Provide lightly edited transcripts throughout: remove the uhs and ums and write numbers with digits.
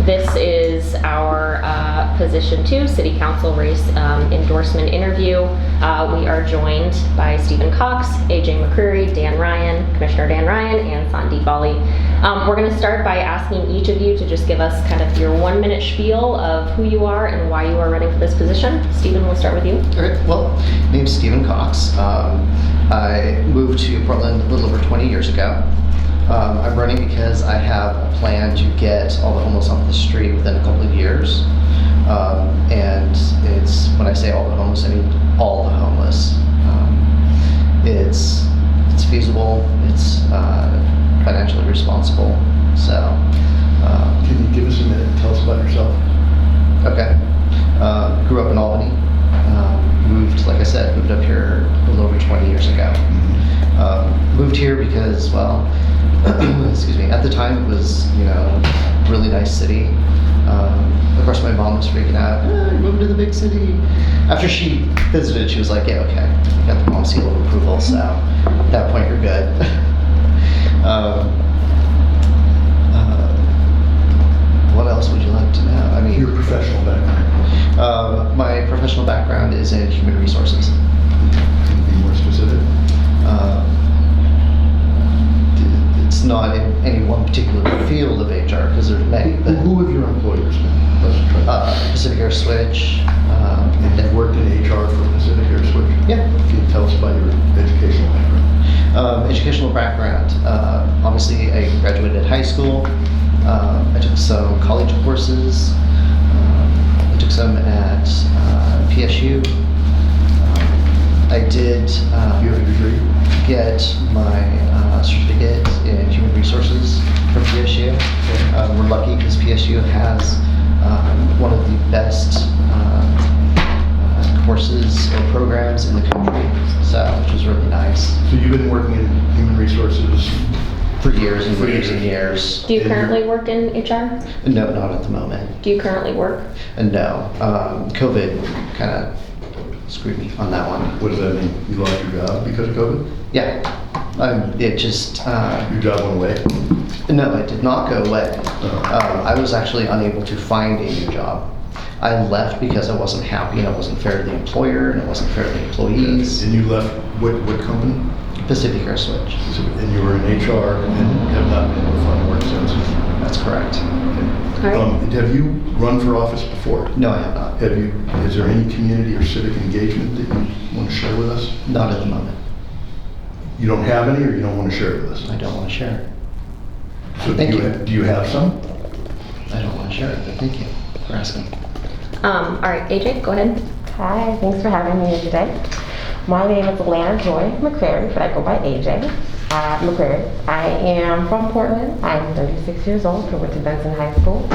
This is our position 2 city council race endorsement interview. We are joined by Stephen Cox, AJ McCreary, Commissioner Dan Ryan, and Sandeep Bali. We're going to start by asking each of you to just give us kind of your 1-minute spiel of who you are and why you are running for this position. Stephen, we'll start with you. All right. Well, my name's Stephen Cox. I moved to Portland a little over 20 years ago. I'm running because I have a plan to get all the homeless off the street within a couple of years. And it's, when I say all the homeless, I mean all the homeless. It's feasible, it's financially responsible. So, can you give us a minute and tell us about yourself? Okay. Grew up in Albany. Moved up here a little over 20 years ago. Moved here because, well, excuse me, at the time it was, really nice city. Of course, my mom was freaking out, you moved to the big city. After she visited, she was like, yeah, okay, you got the mom seal of approval, so at that point you're good. What else would you like to know? I mean, Your professional background. My professional background is in human resources. Can you be more specific? It's not in any one particular field of HR because there's many. But Who have your employers been? Pacific Air Switch. And you've worked in HR for Pacific Air Switch? Yeah. Can you tell us about your educational background? Educational background. Obviously, I graduated high school. I took some college courses. I took some at PSU. I did You have a degree? get my certificate in human resources from PSU. We're lucky because PSU has one of the best courses or programs in the country, which was really nice. So you've been working in human resources For years and years and years. Do you currently work in HR? No, not at the moment. Do you currently work? No. COVID kind of screwed me on that one. What does that mean? You lost your job because of COVID? Yeah. It just... Your job went away? No, it did not go away. I was actually unable to find a new job. I left because I wasn't happy and it wasn't fair to the employer and it wasn't fair to the employees. And you left what company? Pacific Air Switch. And you were in HR and have not been able to find work since? That's correct. Okay. All right. Have you run for office before? No, I have not. Is there any community or civic engagement that you want to share with us? Not at the moment. You don't have any, or you don't want to share it with us? I don't want to share it. So Thank you. Do you have some? I don't want to share it, but thank you for asking. All right, AJ, go ahead. Hi, thanks for having me here today. My name is Alana Joy McCreary, but I go by AJ McCreary. I am from Portland. I'm 36 years old. I went to Benson High School,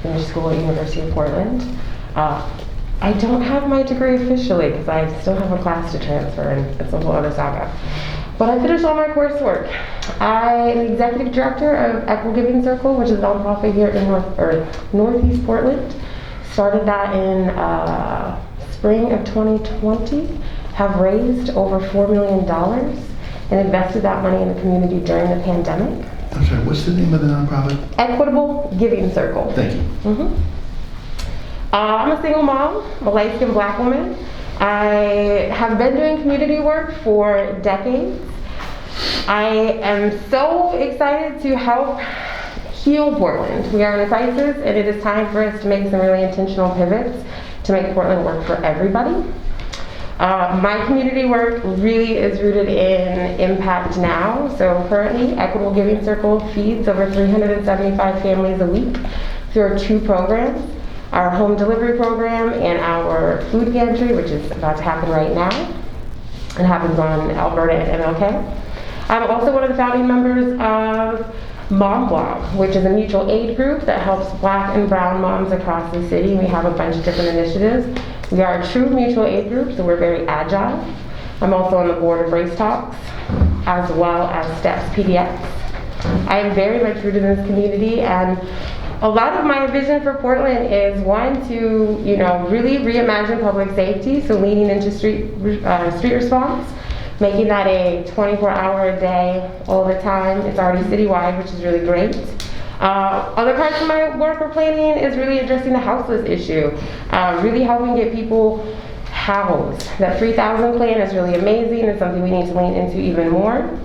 finished school at University of Portland. I don't have my degree officially because I still have a class to transfer, and it's a whole other saga. But I finished all my coursework. I am the executive director of Equitable Giving Circle, which is a nonprofit here in Northeast Portland. Started that in spring of 2020. Have raised over $4 million and invested that money in the community during the pandemic. I'm sorry, what's the name of the nonprofit? Equitable Giving Circle. Thank you. I'm a single mom, a light-skinned black woman. I have been doing community work for decades. I am so excited to help heal Portland. We are in a crisis, and it is time for us to make some really intentional pivots to make Portland work for everybody. My community work really is rooted in impact now. So currently, Equitable Giving Circle feeds over 375 families a week through our 2 programs, our home delivery program and our food pantry, which is about to happen right now. It happens on Alberta and MLK. I'm also one of the founding members of Mom Block, which is a mutual aid group that helps black and brown moms across the city. We have a bunch of different initiatives. We are a true mutual aid group, so we're very agile. I'm also on the board of Race Talks, as well as STEPS PDX. I am very much rooted in this community, and a lot of my vision for Portland is one to, really reimagine public safety, so leaning into street response, making that a 24-hour a day, all the time. It's already citywide, which is really great. Other parts of my work or planning is really addressing the houseless issue, really helping get people housed. That 3,000 plan is really amazing. It's something we need to lean into even more.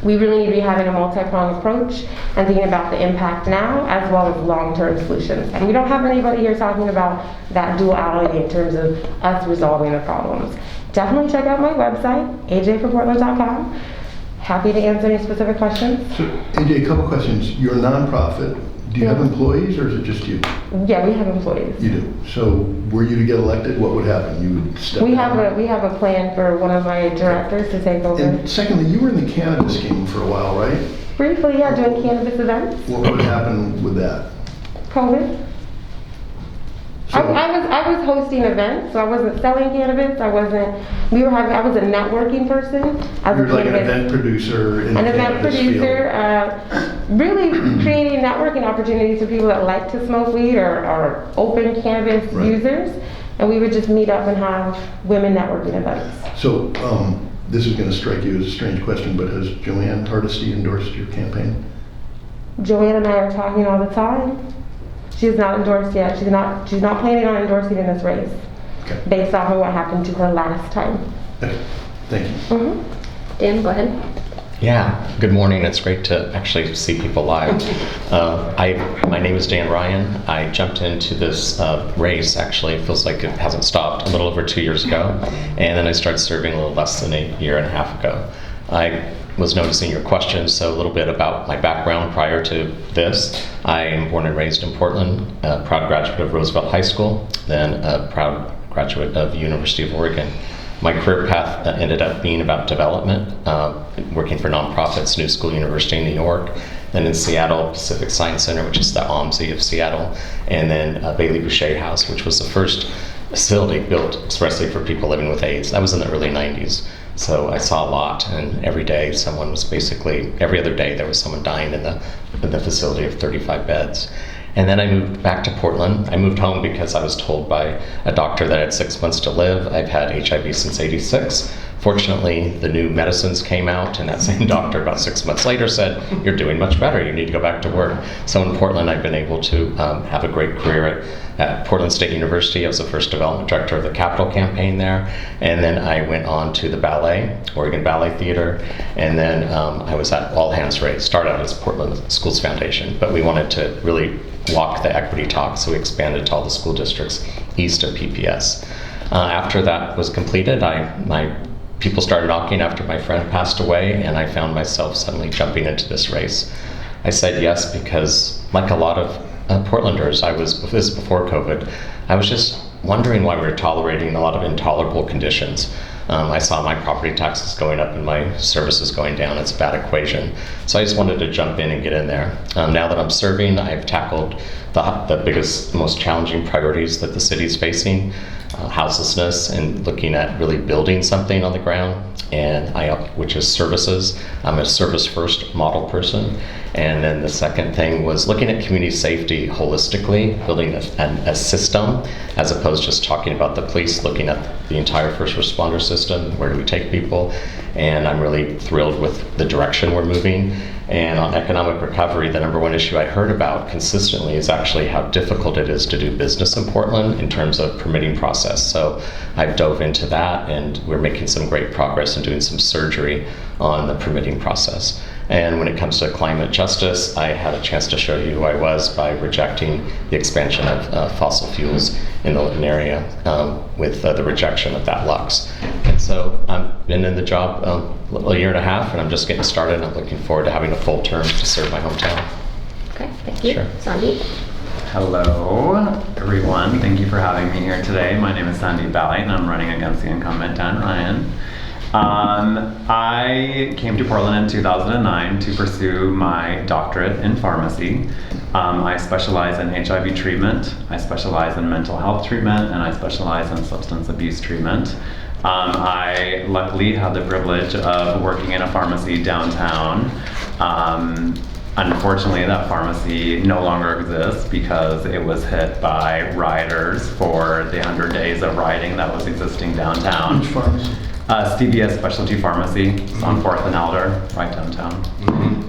We really need to be having a multi-pronged approach and thinking about the impact now as well as long-term solutions. And we don't have anybody here talking about that duality in terms of us resolving the problems. Definitely check out my website, ajforportland.com. Happy to answer any specific questions. So, AJ, a couple questions. You're a nonprofit. Do you have employees or is it just you? Yeah, we have employees. You do. So, were you to get elected, what would happen? You would step We down? have a plan for one of my directors to take over. And secondly, you were in the cannabis game for a while, right? Briefly, yeah, doing cannabis events. What would happen with that? COVID. So- I was hosting events, so I wasn't selling cannabis. I was a networking person. As You're a like an cannabis- event producer in the an event cannabis field. producer, really creating networking opportunities for people that like to smoke weed or open cannabis Right. users. And we would just meet up and have women networking events. So, this is going to strike you as a strange question, but has Joanne Hardesty endorsed your campaign? Joanne and I are talking all the time. She is not endorsed yet. She's not planning on endorsing in this race Okay. based off of what happened to her last time. Okay. Thank you. Dan, go ahead. Yeah, good morning. It's great to actually see people live. My name is Dan Ryan. I jumped into this race, actually, it feels like it hasn't stopped, a little over 2 years ago. And then I started serving a little less than a year and a half ago. I was noticing your questions, so a little bit about my background prior to this. I am born and raised in Portland, a proud graduate of Roosevelt High School, then a proud graduate of University of Oregon. My career path ended up being about development, working for nonprofits, New School University in New York, then in Seattle, Pacific Science Center, which is the OMSI of Seattle, and then Bailey Boucher House, which was the first facility built expressly for people living with AIDS. That was in the early 90s. So I saw a lot, and every day someone was every other day there was someone dying in the facility of 35 beds. And then I moved back to Portland. I moved home because I was told by a doctor that I had 6 months to live. I've had HIV since '86. Fortunately, the new medicines came out, and that same doctor about 6 months later said, "You're doing much better. You need to go back to work." So in Portland, I've been able to have a great career at Portland State University. I was the first development director of the Capital campaign there. And then I went on to the ballet, Oregon Ballet Theater. And then I was at All Hands Race, started out as Portland Schools Foundation, but we wanted to really walk the equity talk, so we expanded to all the school districts east of PPS. After that was completed, my people started knocking after my friend passed away, and I found myself suddenly jumping into this race. I said yes because, like a lot of Portlanders, this is before COVID, I was just wondering why we were tolerating a lot of intolerable conditions. I saw my property taxes going up and my services going down. It's a bad equation. So I just wanted to jump in and get in there. Now that I'm serving, I've tackled the biggest, most challenging priorities that the city's facing, houselessness, and looking at really building something on the ground, which is services. I'm a service-first model person. And then the second thing was looking at community safety holistically, building a system, as opposed to just talking about the police, looking at the entire first responder system, where do we take people, and I'm really thrilled with the direction we're moving. And on economic recovery, the number one issue I heard about consistently is actually how difficult it is to do business in Portland in terms of permitting process. So I've dove into that, and we're making some great progress in doing some surgery on the permitting process. And when it comes to climate justice, I had a chance to show you who I was by rejecting the expansion of fossil fuels in the Lincoln area with the rejection of that Lux. And so I've been in the job a year and a half, and I'm just getting started. I'm looking forward to having a full term to serve my hometown. Okay, thank you. Sure. Sandeep? Hello, everyone. Thank you for having me here today. My name is Sandeep Bali, and I'm running against the incumbent Dan Ryan. I came to Portland in 2009 to pursue my doctorate in pharmacy. I specialize in HIV treatment, I specialize in mental health treatment, and I specialize in substance abuse treatment. I luckily had the privilege of working in a pharmacy downtown. Unfortunately, that pharmacy no longer exists because it was hit by rioters for the 100 days of rioting that was existing downtown. Which pharmacy? CVS Specialty Pharmacy. It's on 4th and Elder, right downtown.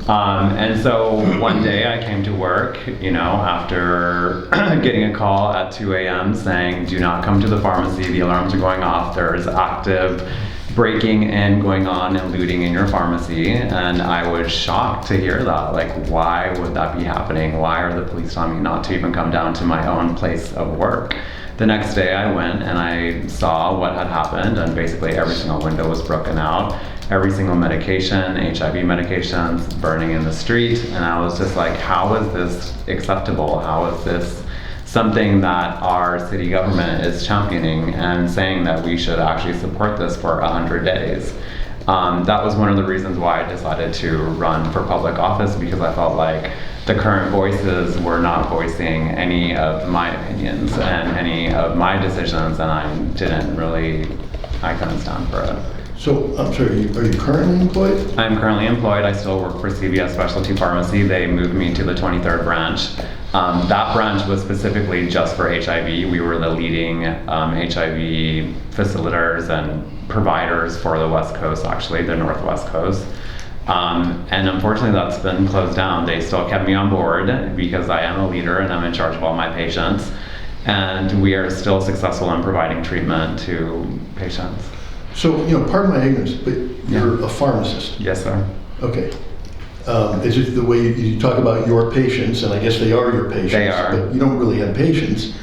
And so one day I came to work, after getting a call at 2 a.m. saying, do not come to the pharmacy, the alarms are going off, there is active breaking in going on and looting in your pharmacy. And I was shocked to hear that. Like, why would that be happening? Why are the police telling me not to even come down to my own place of work? The next day I went and I saw what had happened, and basically every single window was broken out, every single medication, HIV medications burning in the street. And I was just like, how is this acceptable? How is this something that our city government is championing and saying that we should actually support this for 100 days? That was one of the reasons why I decided to run for public office, because I felt like the current voices were not voicing any of my opinions and any of my decisions, and I couldn't stand for it. So, I'm sorry, are you currently employed? I'm currently employed. I still work for CVS Specialty Pharmacy. They moved me to the 23rd branch. That branch was specifically just for HIV. We were the leading HIV facilitators and providers for the West Coast, actually, the Northwest Coast. And unfortunately, that's been closed down. They still kept me on board because I am a leader and I'm in charge of all my patients. And we are still successful in providing treatment to patients. So, pardon my ignorance, but you're a pharmacist. Yes, sir. Okay. Is it the way you talk about your patients, and I guess they are your patients? They are. But you don't really have patients.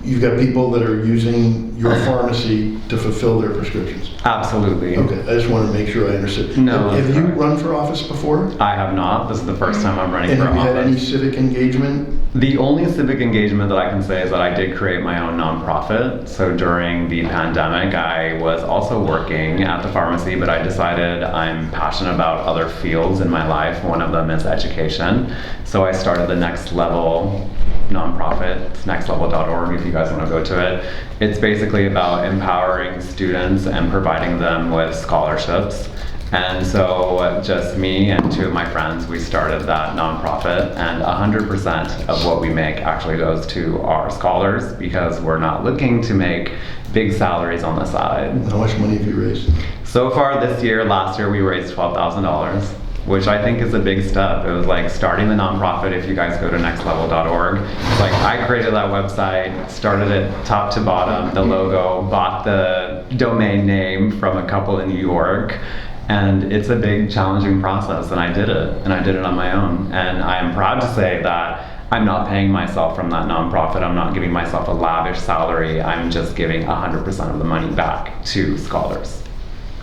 You've got people that are using your pharmacy to fulfill their prescriptions. Absolutely. Okay, I just wanted to make sure I understood. No, Have that's you correct. run for office before? I have not. This is the first time I'm running And for have you had any office. civic engagement? The only civic engagement that I can say is that I did create my own nonprofit. So during the pandemic, I was also working at the pharmacy, but I decided I'm passionate about other fields in my life. One of them is education. So I started the Next Level nonprofit. It's nextlevel.org if you guys want to go to it. It's basically about empowering students and providing them with scholarships. And so just me and two of my friends, we started that nonprofit, and 100% of what we make actually goes to our scholars, because we're not looking to make big salaries on the side. How much money have you raised? So far last year, we raised $12,000, which I think is a big step. It was like starting the nonprofit. If you guys go to nextlevel.org, it's like I created that website, started it top to bottom, the logo, bought the domain name from a couple in New York. And it's a big, challenging process, and I did it, and I did it on my own. And I am proud to say that I'm not paying myself from that nonprofit. I'm not giving myself a lavish salary. I'm just giving 100% of the money back to scholars.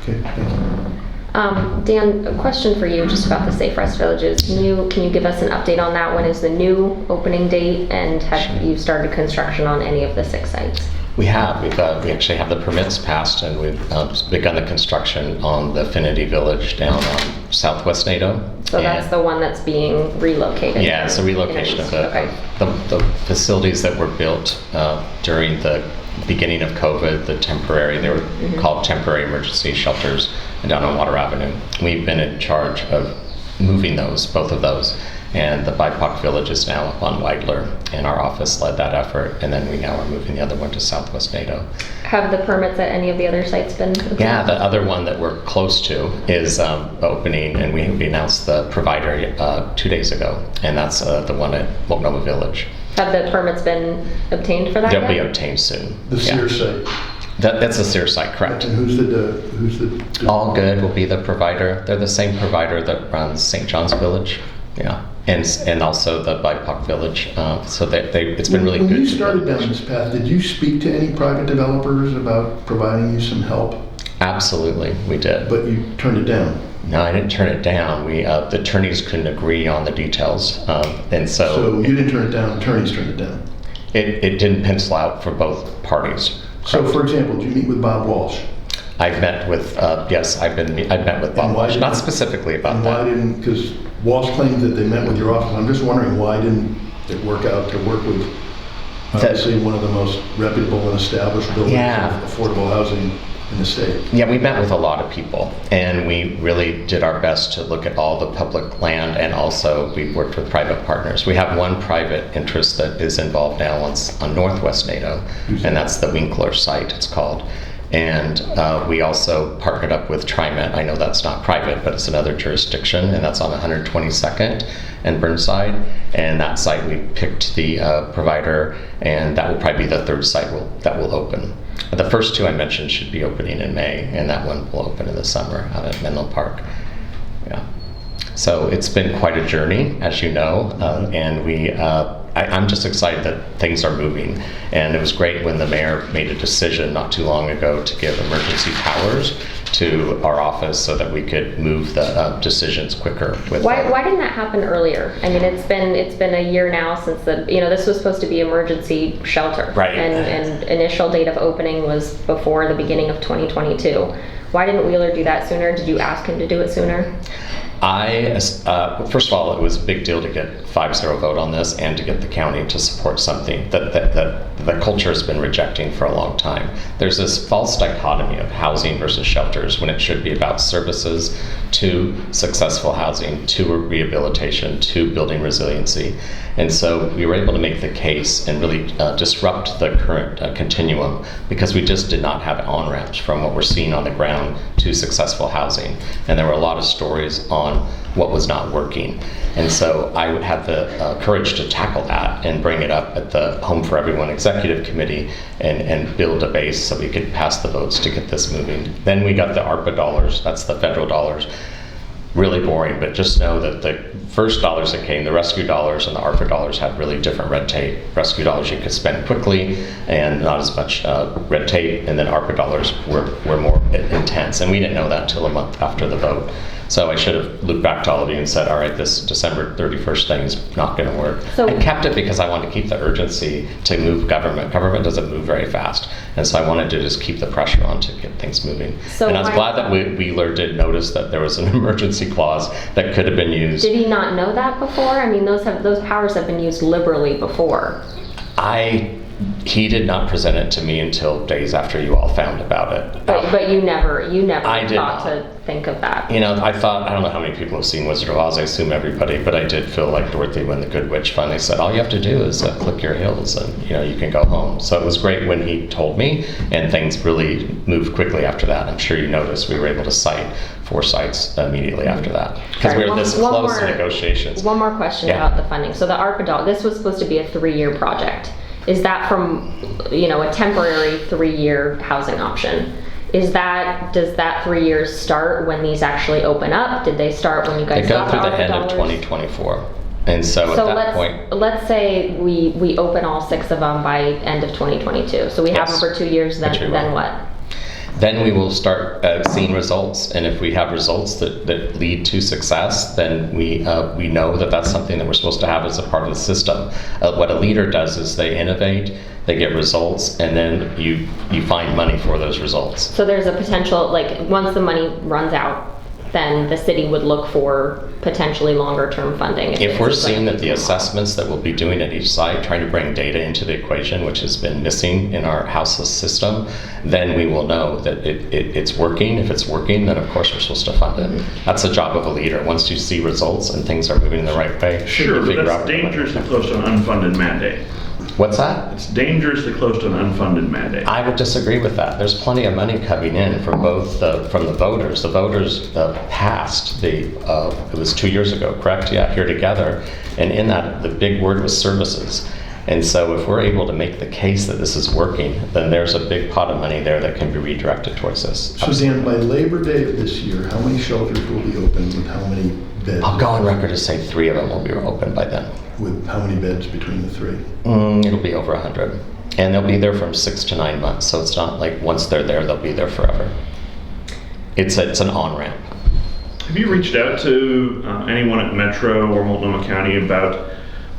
Okay, thank you. Dan, a question for you just about the Safe Rest Villages. Can you give us an update on that? When is the new opening date, and have you started construction on any of the 6 sites? We have. We actually have the permits passed, and we've begun the construction on the Affinity Village down on Southwest NATO. So that's the one that's being relocated? Yeah, it's a relocation of Okay. the facilities that were built during the beginning of COVID, they were called temporary emergency shelters down on Water Avenue. We've been in charge of moving both of those. And the BIPOC village is now up on Weidler, and our office led that effort. And then we now are moving the other one to Southwest NATO. Have the permits at any of the other sites been obtained? Yeah, the other one that we're close to is opening, and we announced the provider 2 days ago, and that's the one at Multnomah Village. Have the permits been obtained for that They'll be yet? obtained soon. The Yeah. Sears site. That's a Sears site, correct. And who's the? All Good will be the provider. They're the same provider that runs St. John's Village. Yeah. And also the BIPOC village. So it's been really good. When you to started build. down this path, did you speak to any private developers about providing you some help? Absolutely, we did. But you turned it down. No, I didn't turn it down. The attorneys couldn't agree on the details, and So you didn't turn it down, attorneys turned it down. it didn't pencil out for both parties. So for example, did you meet with Bob Walsh? I've met with I've met with Bob And why Walsh, didn't- not specifically about And why that. didn't, because Walsh claimed that they met with your office. I'm just wondering, why didn't it work out to work with obviously one of the most reputable and established builders Yeah. of affordable housing in the state? Yeah, we met with a lot of people, and we really did our best to look at all the public land, and also we worked with private partners. We have one private interest that is involved now on Northwest NATO, and that's the Winkler site, it's called. And we also partnered up with TriMet. I know that's not private, but it's another jurisdiction, and that's on 122nd and Burnside. And that site, we picked the provider, and that will probably be the third site that will open. The first two I mentioned should be opening in May, and that one will open in the summer out at Menlo Park. Yeah. So it's been quite a journey, as you know, and I'm just excited that things are moving. And it was great when the mayor made a decision not too long ago to give emergency powers to our office so that we could move the decisions quicker. Why didn't that happen earlier? I mean, it's been a year now since this was supposed to be emergency shelter. Right. And initial date of opening was before the beginning of 2022. Why didn't Wheeler do that sooner? Did you ask him to do it sooner? First of all, it was a big deal to get 5-0 vote on this and to get the county to support something that the culture has been rejecting for a long time. There's this false dichotomy of housing versus shelters when it should be about services to successful housing, to rehabilitation, to building resiliency. And so we were able to make the case and really disrupt the current continuum, because we just did not have on-ramps from what we're seeing on the ground to successful housing. And there were a lot of stories on what was not working. And so I would have the courage to tackle that and bring it up at the Home for Everyone Executive Committee and build a base so we could pass the votes to get this moving. Then we got the ARPA dollars, that's the federal dollars. Really boring, but just know that the first dollars that came, the rescue dollars and the ARPA dollars, had really different red tape. Rescue dollars you could spend quickly and not as much red tape, and then ARPA dollars were more intense. And we didn't know that until a month after the vote. So I should have looked back to all of you and said, all right, this December 31st thing is not going to work. So I kept it because I wanted to keep the urgency to move government. Government doesn't move very fast. And so I wanted to just keep the pressure on to get things moving. So and I was glad that Wheeler did notice that there was an emergency clause that could have been used. Did he not know that before? I mean, those powers have been used liberally before. He did not present it to me until days after you all found about it. But you never I did thought not. to think of that. You know, I don't know how many people have seen Wizard of Oz, I assume everybody, but I did feel like Dorothy when the Good Witch finally said, all you have to do is click your heels and, you can go home. So it was great when he told me, and things really moved quickly after that. I'm sure you noticed we were able to cite 4 sites immediately after that, because we were this close in negotiations. One more question about the funding. So the ARPA doll, this was supposed to be a 3-year project. Is that from, a temporary 3-year housing option? Does that 3 years start when these actually open up? Did they start when you guys They go got through the ARPA end of dollars? 2024. And so at that point, let's say we open all 6 of them by end of 2022. So we have them Yes. for 2 years, then Which we will. what? then we will start seeing results. And if we have results that lead to success, then we know that that's something that we're supposed to have as a part of the system. What a leader does is they innovate, they get results, and then you find money for those results. So there's a potential, like, once the money runs out, then the city would look for potentially longer term funding. If we're seeing that the assessments that we'll be doing at each site, trying to bring data into the equation, which has been missing in our houseless system, then we will know that it's working. If it's working, then of course we're supposed to fund it. That's the job of a leader. Once you see results and things are moving in the right way, Sure, you but figure that's out dangerously close to an unfunded mandate. what's that? It's dangerously close to an unfunded mandate. I would disagree with that. There's plenty of money coming in from from the voters. The voters passed it was 2 years ago, correct? Yeah, here together. And in that, the big word was services. And so if we're able to make the case that this is working, then there's a big pot of money there that can be redirected towards this. So Dan, by Labor Day of this year, how many shelters will be open with how many beds? I'll go on record to say 3 of them will be open by then. With how many beds between the 3? It'll be over 100. And they'll be there from 6 to 9 months. So it's not like once they're there, they'll be there forever. It's an on-ramp. Have you reached out to anyone at Metro or Multnomah County about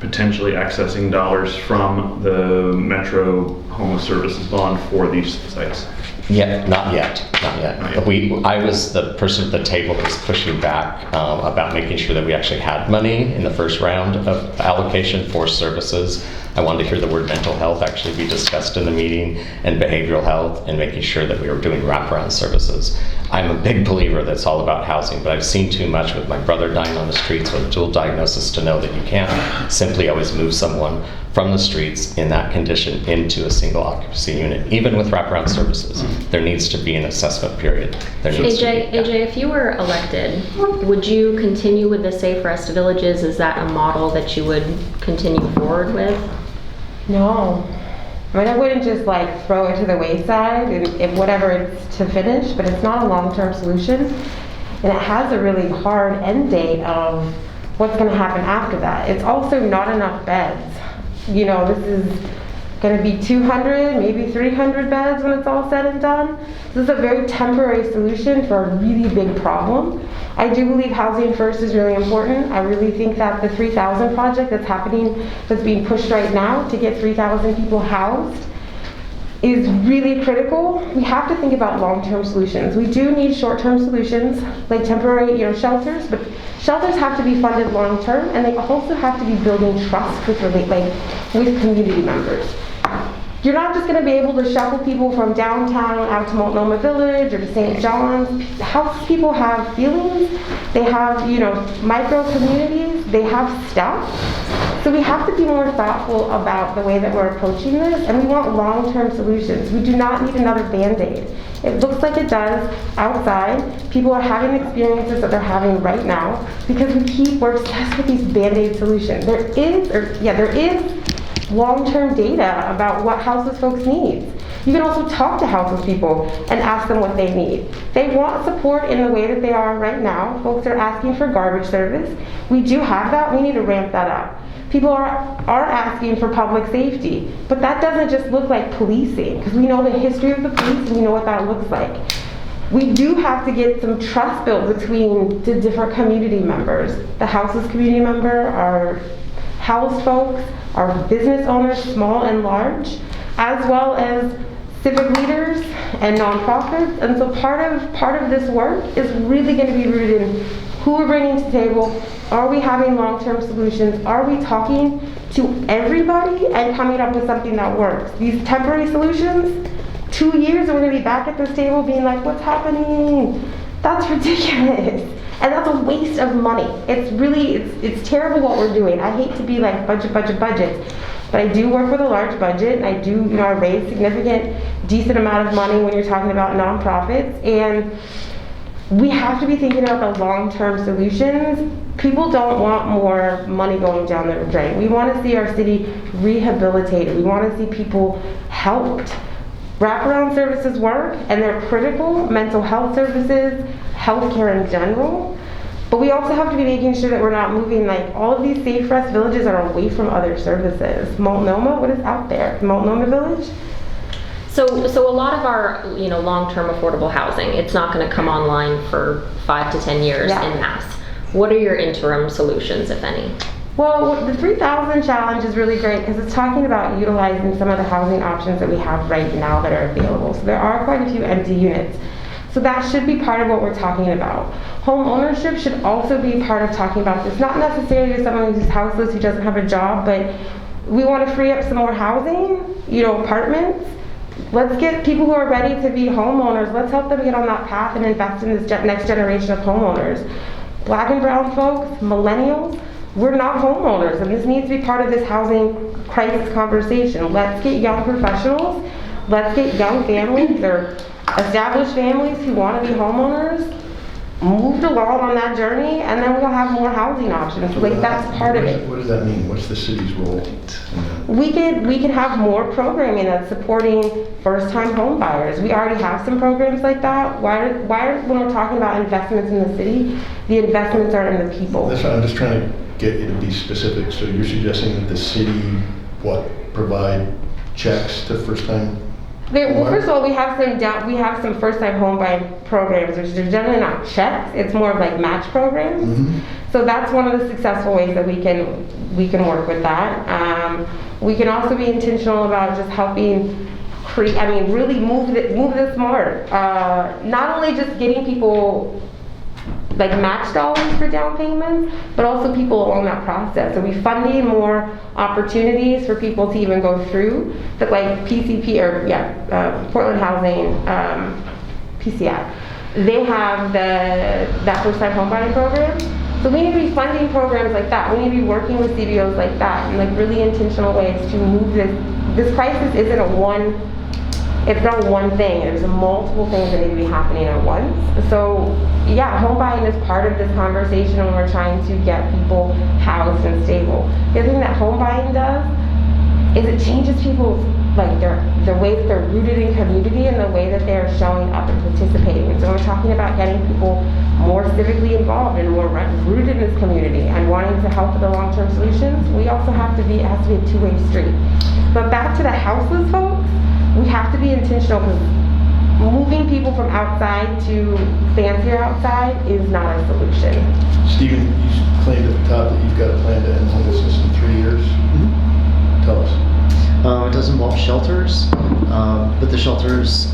potentially accessing dollars from the Metro Homeless Services Bond for these sites? Yeah, not yet. I was the person at the table that was pushing back about making sure that we actually had money in the first round of allocation for services. I wanted to hear the word mental health actually be discussed in the meeting, and behavioral health, and making sure that we were doing wraparound services. I'm a big believer that it's all about housing, but I've seen too much with my brother dying on the streets with a dual diagnosis to know that you can't simply always move someone from the streets in that condition into a single occupancy unit, even with wraparound services. There needs to be an assessment period. There needs to be, AJ, if you were elected, would you continue with the Safe Rest Villages? Is that a model that you would continue forward with? No. I mean, I wouldn't just like throw it to the wayside and if whatever it's to finish, but it's not a long-term solution. And it has a really hard end date of what's going to happen after that. It's also not enough beds. You know, this is going to be 200, maybe 300 beds when it's all said and done. This is a very temporary solution for a really big problem. I do believe housing first is really important. I really think that the 3,000 project that's happening, that's being pushed right now to get 3,000 people housed, is really critical. We have to think about long-term solutions. We do need short-term solutions, like temporary, shelters, but shelters have to be funded long-term, and they also have to be building trust with community members. You're not just going to be able to shuffle people from downtown out to Multnomah Village or to St. John's. House people have feelings. They have, micro communities. They have stuff. So we have to be more thoughtful about the way that we're approaching this, and we want long-term solutions. We do not need another Band-Aid. It looks like it does outside. People are having experiences that they're having right now because we're obsessed with these Band-Aid solutions. There is long-term data about what houseless folks need. You can also talk to houseless people and ask them what they need. They want support in the way that they are right now. Folks are asking for garbage service. We do have that. We need to ramp that up. People are asking for public safety, but that doesn't just look like policing, because we know the history of the police and we know what that looks like. We do have to get some trust built between the different community members. The houseless community member, our housed folks, our business owners, small and large, as well as civic leaders and nonprofits. And so part of this work is really going to be rooted in who we're bringing to the table. Are we having long-term solutions? Are we talking to everybody and coming up with something that works? These temporary solutions, 2 years and we're going to be back at this table being like, what's happening? That's ridiculous. And that's a waste of money. It's terrible what we're doing. I hate to be like budget, but I do work with a large budget, and I raise significant, decent amount of money when you're talking about nonprofits, and we have to be thinking about the long-term solutions. People don't want more money going down the drain. We want to see our city rehabilitated. We want to see people helped. Wraparound services work, and they're critical. Mental health services, healthcare in general. But we also have to be making sure that we're not moving, like, all of these Safe Rest Villages are away from other services. Multnomah, what is out there? Multnomah Village? So a lot of our, long-term affordable housing, it's not going to come online for 5 to 10 years Yeah. en masse. What are your interim solutions, if any? Well, the 3,000 challenge is really great because it's talking about utilizing some of the housing options that we have right now that are available. So there are quite a few empty units. So that should be part of what we're talking about. Home ownership should also be part of talking about this. Not necessarily to someone who's houseless, who doesn't have a job, but we want to free up some more housing, apartments. Let's get people who are ready to be homeowners. Let's help them get on that path and invest in this next generation of homeowners. Black and brown folks, millennials, we're not homeowners, and this needs to be part of this housing crisis conversation. Let's get young professionals, let's get young families or established families who want to be homeowners moved along on that journey, and then we'll have more housing options. That's part of it. What does that mean? What's the city's role in that? We could have more programming that's supporting first-time home buyers. We already have some programs like that. Why when we're talking about investments in the city, the investments are in the people? That's why I'm just trying to get you to be specific. So you're suggesting that the city, provide checks to first-time? Well, first of all, we have some first-time home buying programs, which are generally not checks. It's more of like match programs. Mm-hmm. So that's one of the successful ways that we can work with that. We can also be intentional about just helping really move this smart. Not only just getting people like match dollars for down payments, but also people along that process. So we're funding more opportunities for people to even go through that, like PCP Portland Housing, PCI. They have that first time home buying program. So we need to be funding programs like that. We need to be working with CBOs like that in like really intentional ways to move this crisis isn't it's not one thing. There's multiple things that need to be happening at once. So yeah, home buying is part of this conversation when we're trying to get people housed and stable. The other thing that home buying does is it changes people's, like the way that they're rooted in community and the way that they're showing up and participating. So we're talking about getting people more civically involved and more rooted in this community and wanting to help with the long-term solutions. We also have to it has to be a two-way street. But back to the houseless folks, we have to be intentional because moving people from outside to fancier outside is not a solution. Stephen, you claimed at the top that you've got a plan to end homelessness in 3 years. Tell us. It does involve shelters, but the shelters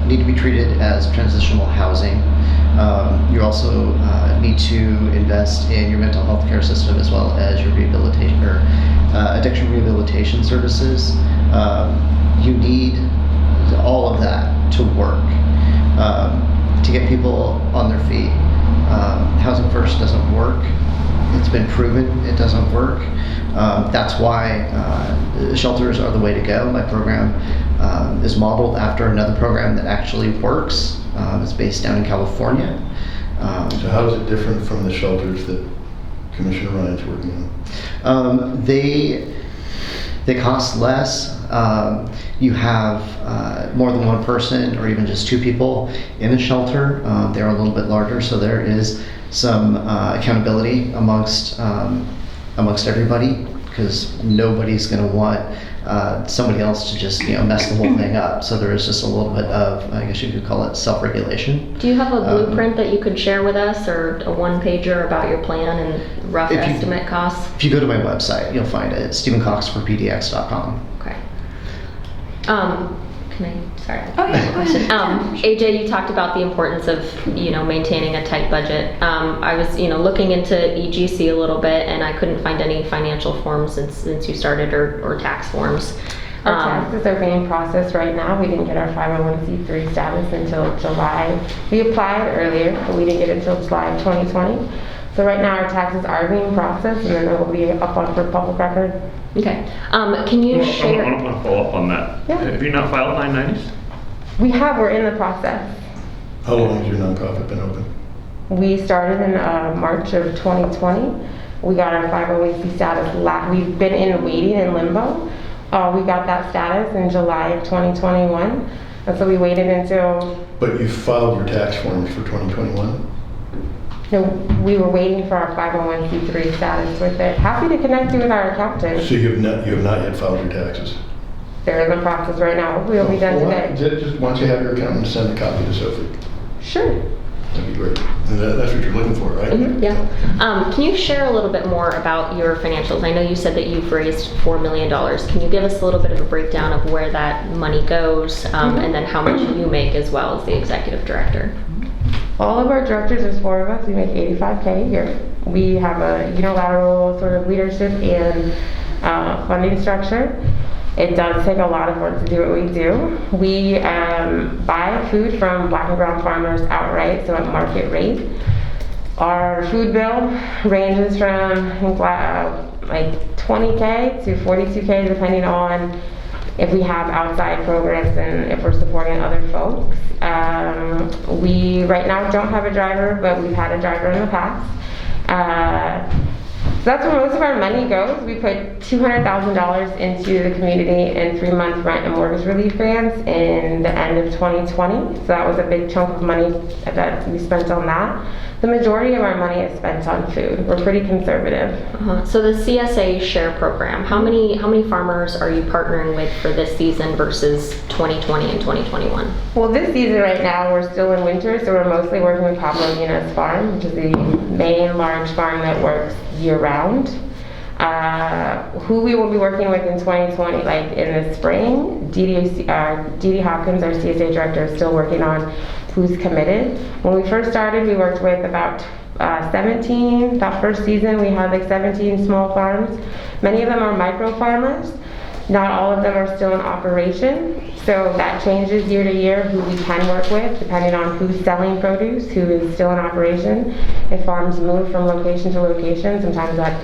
need to be treated as transitional housing. You also need to invest in your mental health care system as well as your rehabilitation or addiction rehabilitation services. You need all of that to work to get people on their feet. Housing First doesn't work. It's been proven it doesn't work. That's why shelters are the way to go. My program is modeled after another program that actually works. It's based down in California. So how is it different from the shelters that Commissioner Ryan's working on? They cost less. You have more than one person or even just two people in a shelter. They're a little bit larger, so there is some accountability amongst everybody, because nobody's going to want somebody else to just mess the whole thing up. So there is just a little bit of, I guess you could call it, self-regulation. Do you have a blueprint that you could share with us, or a one-pager about your plan and rough estimate costs? If you go to my website, you'll find it. It's StephenCoxforPDX.com. Okay. Sorry. Oh yeah, question. AJ, you talked about the importance of maintaining a tight budget. I was looking into EGC a little bit, and I couldn't find any financial forms since you started, or tax forms. Our taxes are being processed right now. We didn't get our 501c3 status until July. We applied earlier, but we didn't get it until July of 2020. So right now our taxes are being processed, and then it will be up on for public record. Okay. Can you share? I want to follow up on that. Yeah. Have you not filed 990s? We have. We're in the process. How long has your nonprofit been open? We started in March of 2020. We got our 501c status. We've been in waiting in limbo. We got that status in July of 2021, and so we waited until. But you filed your tax forms for 2021? No, we were waiting for our 501c3 status with it. Happy to connect you with our accountant. So you have not yet filed your taxes? They're in the process right now. We'll be done today. Just once you have your accountant, send a copy to Sophie. Sure. That'd be great. And that's what you're looking for, right? Mm-hmm, yeah. Can you share a little bit more about your financials? I know you said that you've raised $4 million. Can you give us a little bit of a breakdown of where that money goes, and then how much you make as well as the executive director? All of our directors, there's 4 of us, we make $85K a year. We have a unilateral sort of leadership and funding structure. It does take a lot of work to do what we do. We buy food from black and brown farmers outright, so at market rate. Our food bill ranges from like 20K to 42K depending on if we have outside programs and if we're supporting other folks. We right now don't have a driver, but we've had a driver in the past. So that's where most of our money goes. We put $200,000 into the community in 3-month rent and mortgage relief grants in the end of 2020. So that was a big chunk of money that we spent on that. The majority of our money is spent on food. We're pretty conservative. So the CSA Share Program, how many farmers are you partnering with for this season versus 2020 and 2021? Well, this season right now we're still in winter, so we're mostly working with Pablo Yuna's farm, which is the main large farm that works year-round. Who we will be working with in 2020, like in the spring, Dee Hopkins, our CSA director, is still working on who's committed. When we first started, we worked with about 17. That first season, we had like 17 small farms. Many of them are micro farmers. Not all of them are still in operation, so that changes year to year who we can work with, depending on who's selling produce, who is still in operation. If farms move from location to location, sometimes that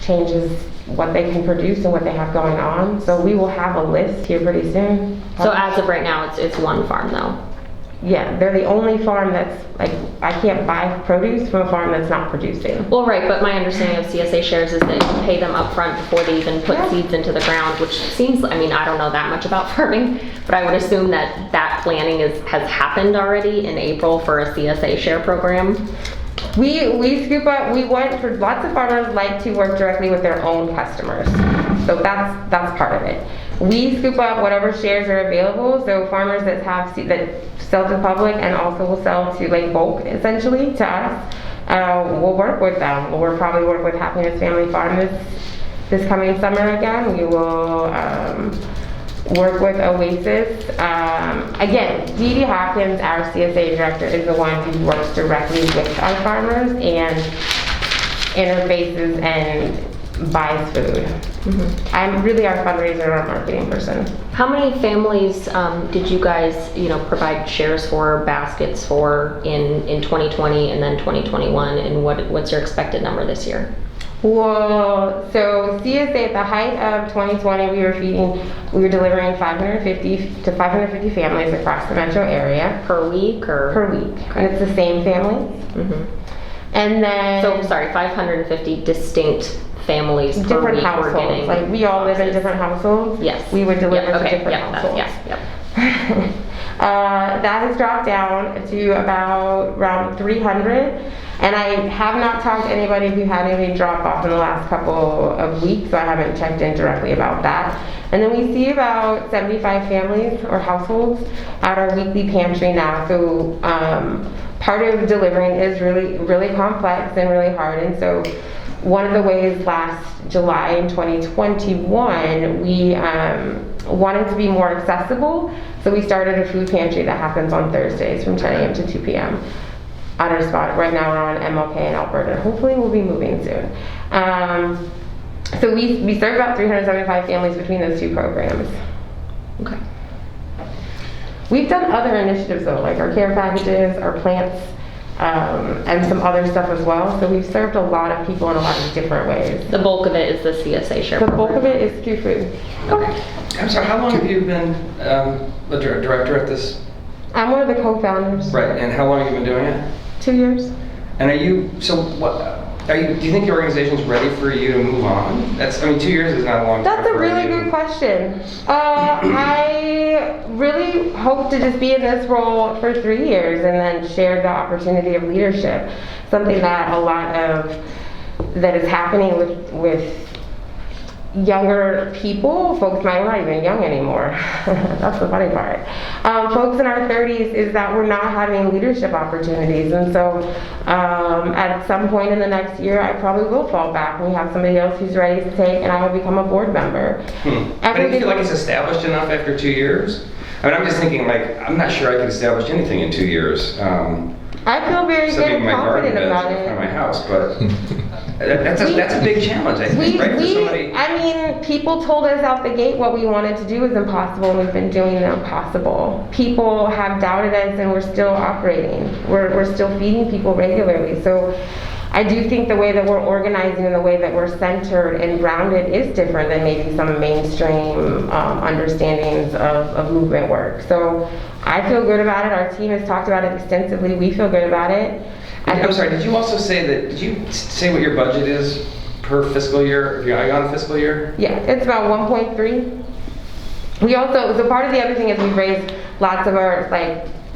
changes what they can produce and what they have going on. So we will have a list here pretty soon. So as of right now, it's one farm though? Yeah, they're the only farm that's, like, I can't buy produce from a farm that's not producing. Well, right, but my understanding of CSA shares is that you pay them up front before they even put Yeah. seeds into the ground, which seems, I mean, I don't know that much about farming, but I would assume that that planning has happened already in April for a CSA share program. We scoop up, we went for, lots of farmers like to work directly with their own customers. So that's part of it. We scoop up whatever shares are available, so farmers that sell to the public and also will sell to, like, bulk essentially to us, we'll work with them. We'll probably work with Happiness Family Farm this coming summer again. We will work with Oasis. Again, Dee Dee Hopkins, our CSA director, is the one who works directly with our farmers and interfaces and buys food. I'm really our fundraiser and our marketing person. How many families did you guys, provide shares for, baskets for in 2020 and then 2021, and what's your expected number this year? Well, so CSA at the height of 2020, we were delivering 550 to 550 families across the metro area. Per week or? Per week. And it's the same families. And then... So, sorry, 550 distinct families per different week households. we're getting. Like, we all live in different households. Yes. We would deliver Yep, to okay, different yep, households. Yep. That has dropped down to about around 300. And I have not talked to anybody who had any drop off in the last couple of weeks, so I haven't checked in directly about that. And then we see about 75 families or households at our weekly pantry now. So part of delivering is really, really complex and really hard. And so one of the ways last July in 2021, we wanted to be more accessible. So we started a food pantry that happens on Thursdays from 10 a.m. to 2 p.m. at our spot. Right now we're on MLK in Alberta. Hopefully we'll be moving soon. So we serve about 375 families between those two programs. Okay. We've done other initiatives though, like our care packages, our plants, and some other stuff as well. So we've served a lot of people in a lot of different ways. The bulk of it is the CSA share The program. bulk of it is through food. Okay. I'm sorry, how long have you been a director at this? I'm one of the co-founders. Right, and how long have you been doing it? 2 years. And do you think your organization's ready for you to move on? 2 years is not a long time. That's a for really you. good question. I really hope to just be in this role for 3 years and then share the opportunity of leadership. Something that that is happening with younger people, folks might not even young anymore. That's the funny part. Folks in our 30s is that we're not having leadership opportunities, and so at some point in the next year, I probably will fall back and we have somebody else who's ready to take, and I will become a board member. But do you feel like it's established enough after 2 years? I'm just thinking, I'm not sure I can establish anything in 2 years. I feel very good and confident about in it. front of my house, but that's a big challenge, I think, right? For somebody. People told us out the gate what we wanted to do was impossible, and we've been doing the impossible. People have doubted us, and we're still operating. We're still feeding people regularly. So I do think the way that we're organizing and the way that we're centered and grounded is different than maybe some mainstream understandings of movement work. So I feel good about it. Our team has talked about it extensively. We feel good about it. I'm sorry, did you also did you say what your budget is per fiscal year? Are you on a fiscal year? Yeah, it's about 1.3. We also, so part of the other thing is we've raised lots of our,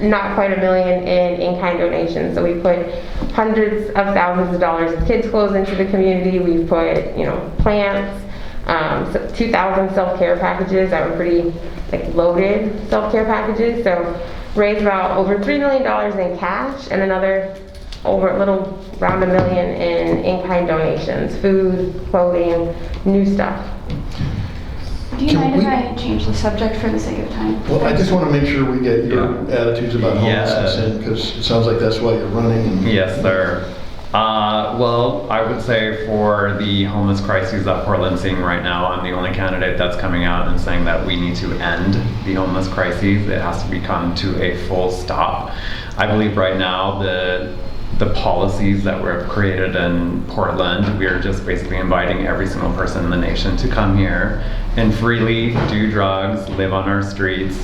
not quite $1 million in-kind donations. So we put hundreds of thousands of dollars of kids' clothes into the community. We've put, plants, 2,000 self-care packages that were pretty loaded self-care packages. So raised about over $3 million in cash and another around $1 million in-kind donations, food, clothing, new stuff. Do you mind if I change the subject for the sake of time? Well, I just want to make sure we get your attitudes about homelessness in, because it sounds like that's why you're running. Yes, sir. Well, I would say for the homeless crises that Portland's seeing right now, I'm the only candidate that's coming out and saying that we need to end the homeless crises. It has to become to a full stop. I believe right now the policies that were created in Portland, we are just basically inviting every single person in the nation to come here and freely do drugs, live on our streets.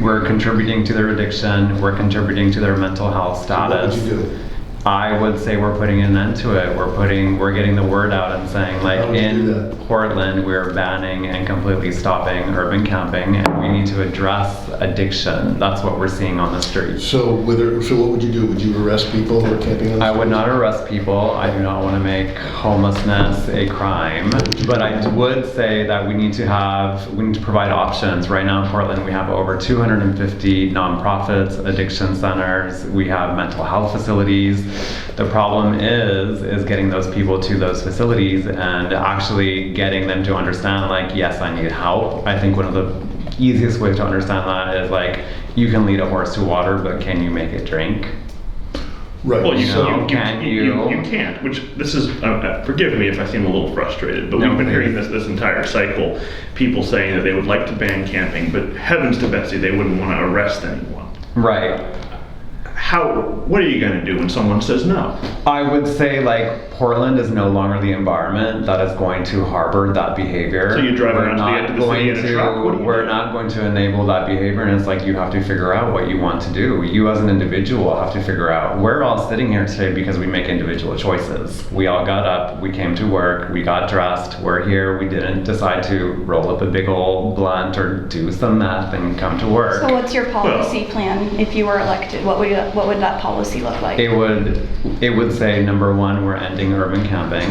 We're contributing to their addiction. We're contributing to their mental health status. So what would you do? I would say we're putting an end to it. We're getting the word out and saying, like, How would you do in that? Portland, we're banning and completely stopping urban camping, and we need to address addiction. That's what we're seeing on the streets. So what would you do? Would you arrest people who are camping on the I would streets? not arrest people. I do not want to make homelessness a crime. But I would say that we need to provide options. Right now in Portland, we have over 250 nonprofits, addiction centers. We have mental health facilities. The problem is getting those people to those facilities and actually getting them to understand, like, yes, I need help. I think one of the easiest ways to understand that is, like, you can lead a horse to water, but can you make it drink? Right. Well, you So, can you? can't, which this is, forgive me if I seem a little frustrated, but No, we've been please. hearing this entire cycle, people saying that they would like to ban camping, but heavens to Betsy, they wouldn't want to arrest anyone. Right. What are you going to do when someone says no? I would say, like, Portland is no longer the environment that is going to harbor that behavior. So you drive We're around to the not end of the city going in a truck, what do to, you we're do? not going to enable that behavior, and it's like you have to figure out what you want to do. You as an individual have to figure out. We're all sitting here today because we make individual choices. We all got up, we came to work, we got dressed, we're here, we didn't decide to roll up a big old blunt or do some meth and come to work. So what's your policy plan if you were elected? What would that policy look like? It would say, number one, we're ending urban camping.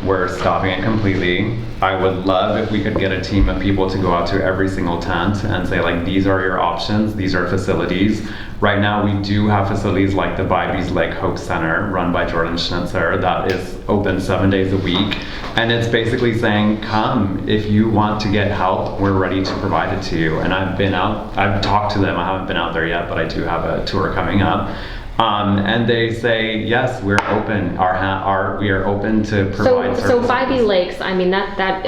We're stopping it completely. I would love if we could get a team of people to go out to every single tent and say, like, these are your options, these are facilities. Right now, we do have facilities like the Bibby's Lake Hope Center, run by Jordan Schnitzer, that is open 7 days a week. And it's basically saying, come, if you want to get help, we're ready to provide it to you. And I've talked to them, I haven't been out there yet, but I do have a tour coming up. And they say, yes, we're open. We are open to provide services. So Bybee Lakes, I mean, that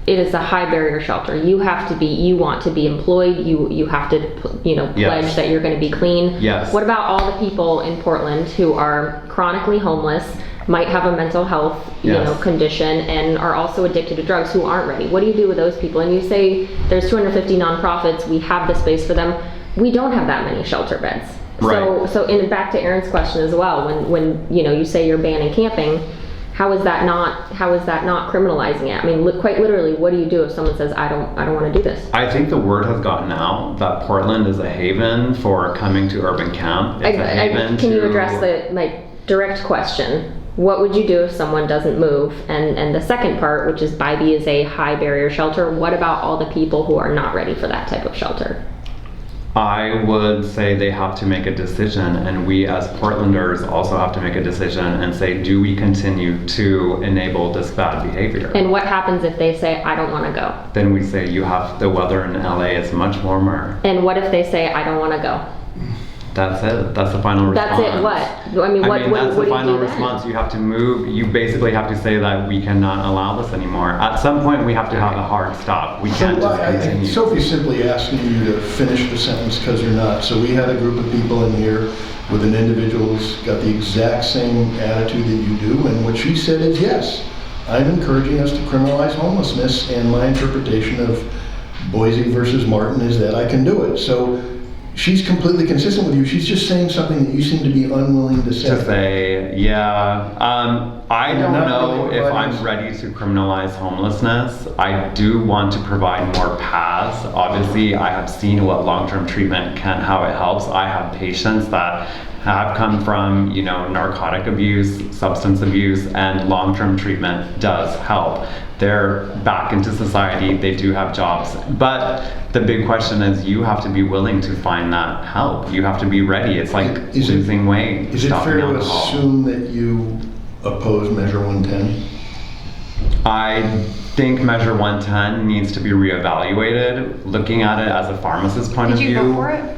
it is a high barrier shelter. You want to be employed. You have to, pledge Yes. that you're going to be clean. Yes. What about all the people in Portland who are chronically homeless, might have a mental health, Yes. condition, and are also addicted to drugs, who aren't ready? What do you do with those people? And you say there's 250 nonprofits. We have the space for them. We don't have that many shelter beds. Right. So and back to Aaron's question as well, when you say you're banning camping, how is that not criminalizing it? I mean, quite literally, what do you do if someone says, I don't want to do this? I think the word has gotten out that Portland is a haven for coming to urban camp. It's a haven Can you address the direct question? What would you do if someone doesn't move? And the second part, which is Bybee is a high barrier shelter, what about all the people who are not ready for that type of shelter? I would say they have to make a decision, and we as Portlanders also have to make a decision and say, do we continue to enable this bad behavior? And what happens if they say, I don't want to go? Then we say, the weather in LA is much warmer. And what if they say, I don't want to go? That's it. That's the final response. That's it, what? I mean, what that's do the you final do then? response. You have to move. You basically have to say that we cannot allow this anymore. At some point, we have to have a hard stop. We can't just continue. Sophie's simply asking you to finish the sentence because you're not. So we had a group of people in here with an individual who's got the exact same attitude that you do, and what she said is, yes, I'm encouraging us to criminalize homelessness, and my interpretation of Boise versus Martin is that I can do it. So she's completely consistent with you. She's just saying something that you seem to be unwilling to say. To say, yeah. I And don't not know really if providing- I'm ready to criminalize homelessness. I do want to provide more paths. Obviously, I have seen what long-term treatment how it helps. I have patients that have come from, narcotic abuse, substance abuse, and long-term treatment does help. They're back into society, they do have jobs. But the big question is, you have to be willing to find that help. You have to be ready. It's like losing weight, Is it stopping fair to alcohol. assume that you oppose Measure 110? I think Measure 110 needs to be reevaluated. Looking at it as a pharmacist point Did of you view. vote for it?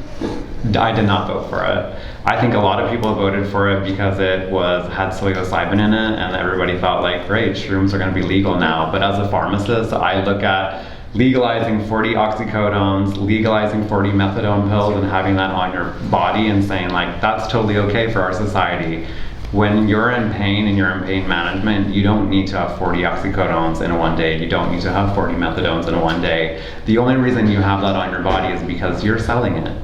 I did not vote for it. I think a lot of people voted for it because it had psilocybin in it, and everybody thought like, great, shrooms are going to be legal now. But as a pharmacist, I look at legalizing 40 oxycodones, legalizing 40 methadone pills, and having that on your body and saying like, that's totally okay for our society. When you're in pain and you're in pain management, you don't need to have 40 oxycodones in one day. You don't need to have 40 methadones in one day. The only reason you have that on your body is because you're selling it.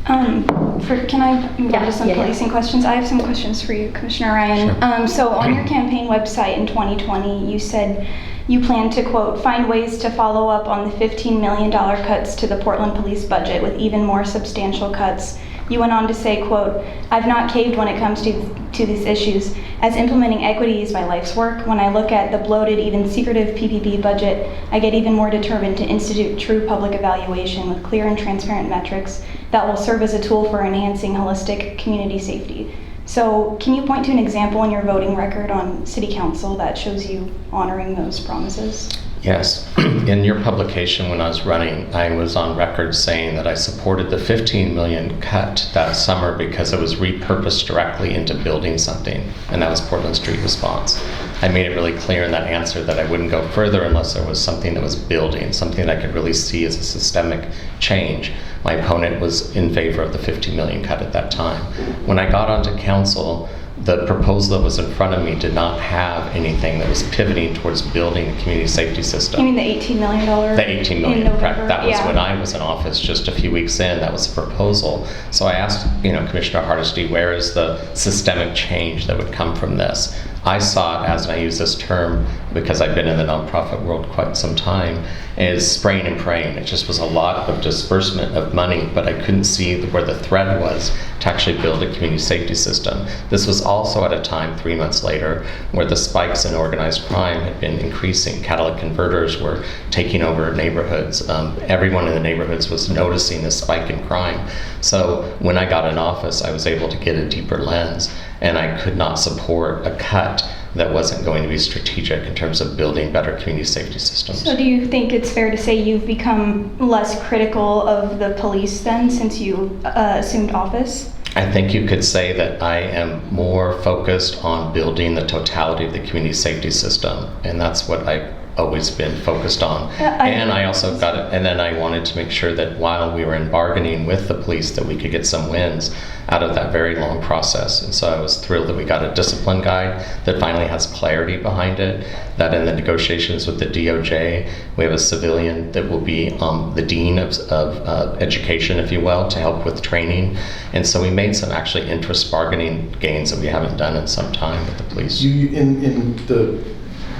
Can I move on to some policing questions? I have some questions for you, Commissioner Ryan. Sure. So on your campaign website in 2020, you said you plan to, quote, find ways to follow up on the $15 million cuts to the Portland police budget with even more substantial cuts. You went on to say, quote, I've not caved when it comes to these issues, as implementing equity is my life's work. When I look at the bloated, even secretive PPP budget, I get even more determined to institute true public evaluation with clear and transparent metrics that will serve as a tool for enhancing holistic community safety. So can you point to an example in your voting record on City Council that shows you honoring those promises? Yes. In your publication when I was running, I was on record saying that I supported the $15 million cut that summer because it was repurposed directly into building something, and that was Portland Street Response. I made it really clear in that answer that I wouldn't go further unless there was something that was building, something that I could really see as a systemic change. My opponent was in favor of the $50 million cut at that time. When I got onto council, the proposal that was in front of me did not have anything that was pivoting towards building a community safety system. You mean the $18 million? The $18 million, in correct. That was yeah. when I was in office just a few weeks in. That was the proposal. So I asked, Commissioner Hardesty, where is the systemic change that would come from this? I saw it as, and I use this term because I've been in the nonprofit world quite some time, is spraying and praying. It just was a lot of disbursement of money, but I couldn't see where the thread was to actually build a community safety system. This was also at a time 3 months later where the spikes in organized crime had been increasing. Catalytic converters were taking over neighborhoods. Everyone in the neighborhoods was noticing this spike in crime. So when I got in office, I was able to get a deeper lens, and I could not support a cut that wasn't going to be strategic in terms of building better community safety systems. So do you think it's fair to say you've become less critical of the police then since you assumed office? I think you could say that I am more focused on building the totality of the community safety system, and that's what I've always been focused on. And I also got it, and then I wanted to make sure that while we were in bargaining with the police that we could get some wins out of that very long process. And so I was thrilled that we got a discipline guide that finally has clarity behind it, that in the negotiations with the DOJ, we have a civilian that will be the dean of education, if you will, to help with training. And so we made some actually interest bargaining gains that we haven't done in some time with the police. In the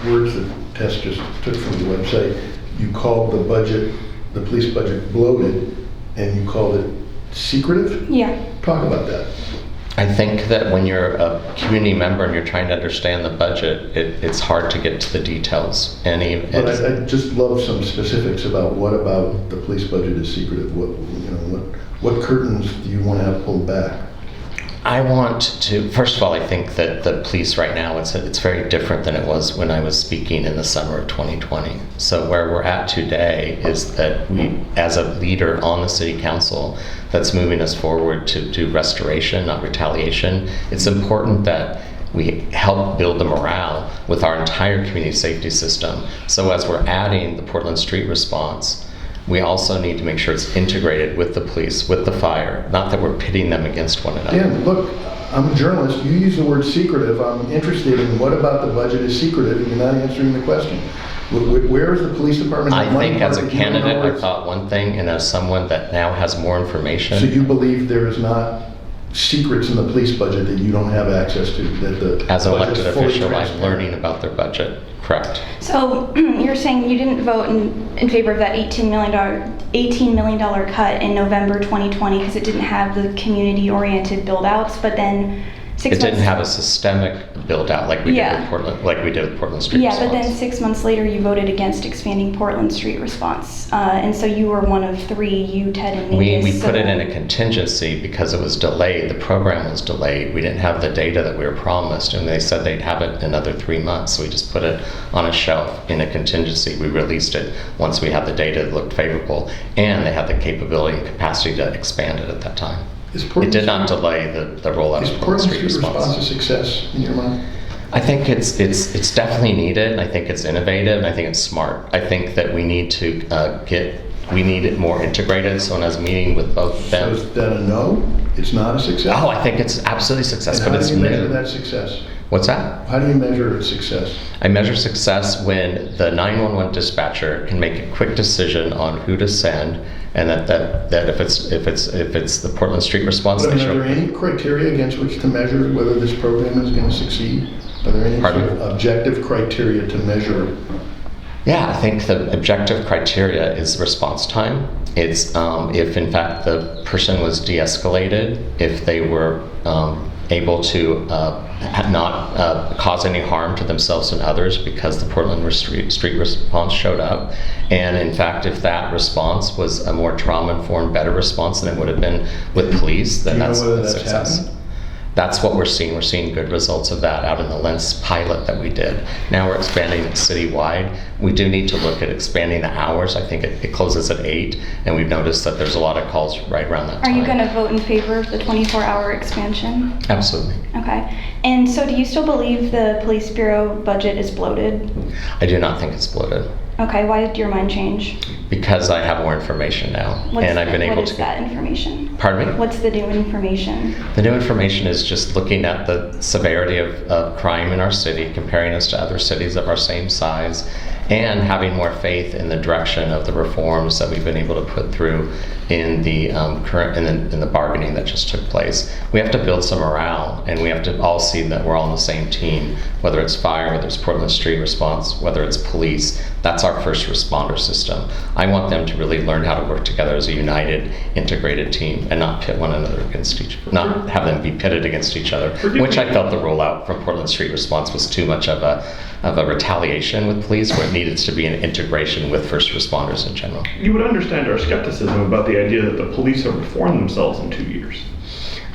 words that Tess just took from the website, you called the budget, the police budget, bloated, and you called it secretive? Yeah. Talk about that. I think that when you're a community member and you're trying to understand the budget, it's hard to get to the details. But I just love some specifics about what about the police budget is secretive. What curtains do you want to have pulled back? I want to, first of all, I think that the police right now, it's very different than it was when I was speaking in the summer of 2020. So where we're at today is that we, as a leader on the city council that's moving us forward to do restoration, not retaliation, it's important that we help build the morale with our entire community safety system. So as we're adding the Portland Street Response, we also need to make sure it's integrated with the police, with the fire, not that we're pitting them against one another. Dan, look, I'm a journalist. You use the word secretive. I'm interested in what about the budget is secretive, and you're not answering the question. Where is the police department? I think as a candidate, I thought one thing, and as someone that now has more information. So you believe there is not secrets in the police budget that you don't have access to? As an elected official, I'm learning about their budget. Correct. So you're saying you didn't vote in favor of that $18 million cut in November 2020 because it didn't have the community-oriented build-outs, but then it didn't have a systemic build out like we did Yeah. with Portland, like we did with Portland Street Yeah, Response. but then 6 months later, you voted against expanding Portland Street Response. And so you were one of three, you, Ted, and Mingus. We put it in a contingency because it was delayed. The program was delayed. We didn't have the data that we were promised, and they said they'd have it in another 3 months. So we just put it on a shelf in a contingency. We released it once we had the data that looked favorable, and they had the capability and capacity to expand it at that time. It did not delay the rollout Is of Portland Portland Street Street Response a Response. success in your mind? I think it's definitely needed, and I think it's innovative, and I think it's smart. I think that we need to we need it more integrated. So when I was meeting with both of So them, is that a no? It's not a success? oh, I think it's absolutely a success, And but how it's do you measure new. that success? What's that? How do you measure its success? I measure success when the 911 dispatcher can make a quick decision on who to send, and that if it's the Portland Street Response, But I they mean, are there show. any criteria against which to measure whether this program is going to succeed? Are there any sort Pardon? of objective criteria to measure? Yeah, I think the objective criteria is response time. It's if in fact the person was de-escalated, if they were able to not cause any harm to themselves and others because the Portland Street Response showed up, and in fact if that response was a more trauma-informed, better response than it would have been with police, then Do you know that's whether a that's success. happened? That's what we're seeing. We're seeing good results of that out in the Lens pilot that we did. Now we're expanding it citywide. We do need to look at expanding the hours. I think it closes at 8, and we've noticed that there's a lot of calls right around that Are time. you going to vote in favor of the 24-hour expansion? Absolutely. Okay. And so do you still believe the police bureau budget is bloated? I do not think it's bloated Okay, why did your mind change? because I have more information now, and I've been able What to. is that information? Pardon me? What's the new information? The new information is just looking at the severity of crime in our city, comparing us to other cities of our same size, and having more faith in the direction of the reforms that we've been able to put through in the in the bargaining that just took place. We have to build some morale, and we have to all see that we're all on the same team, whether it's fire, whether it's Portland Street Response, whether it's police. That's our first responder system. I want them to really learn how to work together as a united, integrated team, and not pit one another against not have them be pitted against each other, which I felt the rollout from Portland Street Response was too much of a retaliation with police, where it needed to be an integration with first responders in general. You would understand our skepticism about the idea that the police have reformed themselves in 2 years.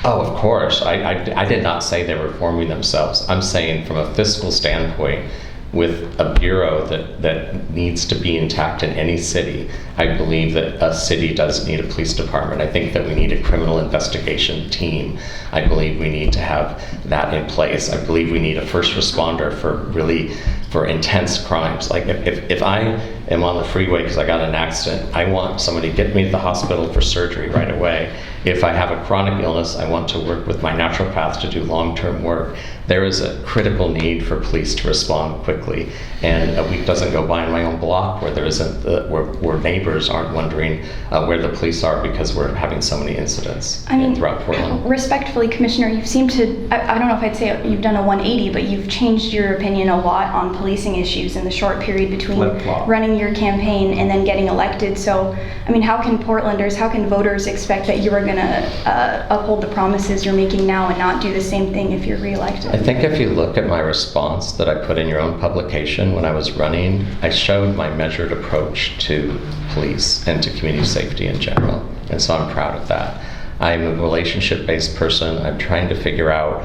Oh, of course. I did not say they were reforming themselves. I'm saying from a fiscal standpoint, with a bureau that needs to be intact in any city, I believe that a city does need a police department. I think that we need a criminal investigation team. I believe we need to have that in place. I believe we need a first responder for intense crimes. Like if I am on the freeway because I got in an accident, I want somebody to get me to the hospital for surgery right away. If I have a chronic illness, I want to work with my naturopath to do long-term work. There is a critical need for police to respond quickly, and a week doesn't go by in my own block where there isn't where neighbors aren't wondering where the police are because we're having so many incidents throughout Portland. Respectfully, Commissioner, you seem to, I don't know if I'd say you've done a 180, but you've changed your opinion a lot on policing issues in the short period between Flip-flop. running your campaign and then getting elected. So, I mean, how can Portlanders, how can voters expect that you are going to uphold the promises you're making now and not do the same thing if you're reelected? I think if you look at my response that I put in your own publication when I was running, I showed my measured approach to police and to community safety in general. And so I'm proud of that. I'm a relationship-based person. I'm trying to figure out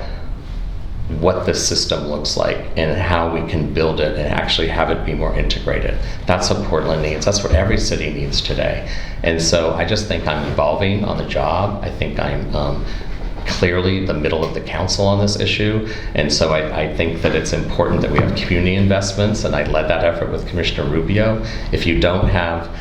what the system looks like and how we can build it and actually have it be more integrated. That's what Portland needs. That's what every city needs today. And so I just think I'm evolving on the job. I think I'm clearly the middle of the council on this issue, and so I think that it's important that we have community investments, and I led that effort with Commissioner Rubio. If you don't have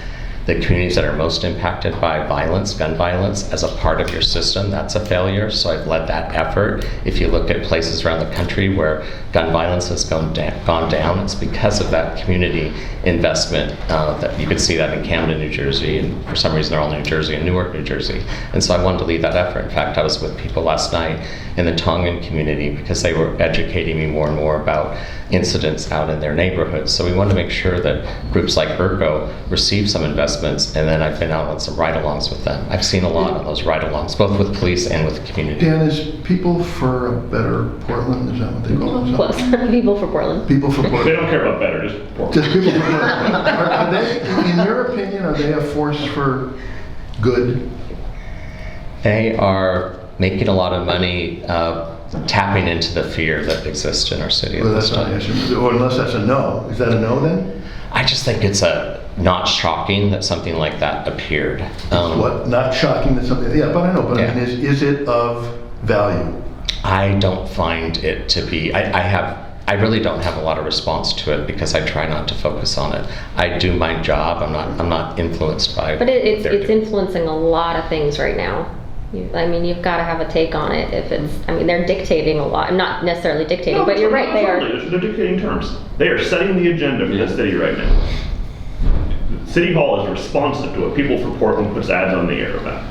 the communities that are most impacted by violence, gun violence, as a part of your system, that's a failure. So I've led that effort. If you look at places around the country where gun violence has gone down, it's because of that community investment. That you could see that in Camden, New Jersey, and for some reason they're all New Jersey and Newark, New Jersey. And so I wanted to lead that effort. In fact, I was with people last night in the Tongan community because they were educating me more and more about incidents out in their neighborhoods. So we wanted to make sure that groups like ERCO receive some investment investments, and then I've been out on some ride-alongs with them. I've seen a lot of those ride-alongs, both with police and with the community. Dan, is People for a Better Portland, is that what they call themselves? Close. People for Portland. People for They Portland. don't care about better, just Portland. Just People for Portland. Are they, in your opinion, are they a force for good? They are making a lot of money tapping into the fear that exists in our city at Well, this that's not time. an issue. Or unless that's a no. Is that a no then? I just think it's not shocking that something like that appeared. What? Not shocking that something, yeah, but I know, but I Yeah. mean, is it of value? I don't find it to be. I really don't have a lot of response to it because I try not to focus on it. I do my job. I'm not influenced by. But what it's they're doing. influencing a lot of things right now. You've got to have a take on it. If it's, they're dictating a lot. Not necessarily dictating, No, but you're right. They are. totally. They're dictating terms. They are setting the agenda for the city right now. City Hall is responsive to it. People for Portland puts ads on the air about.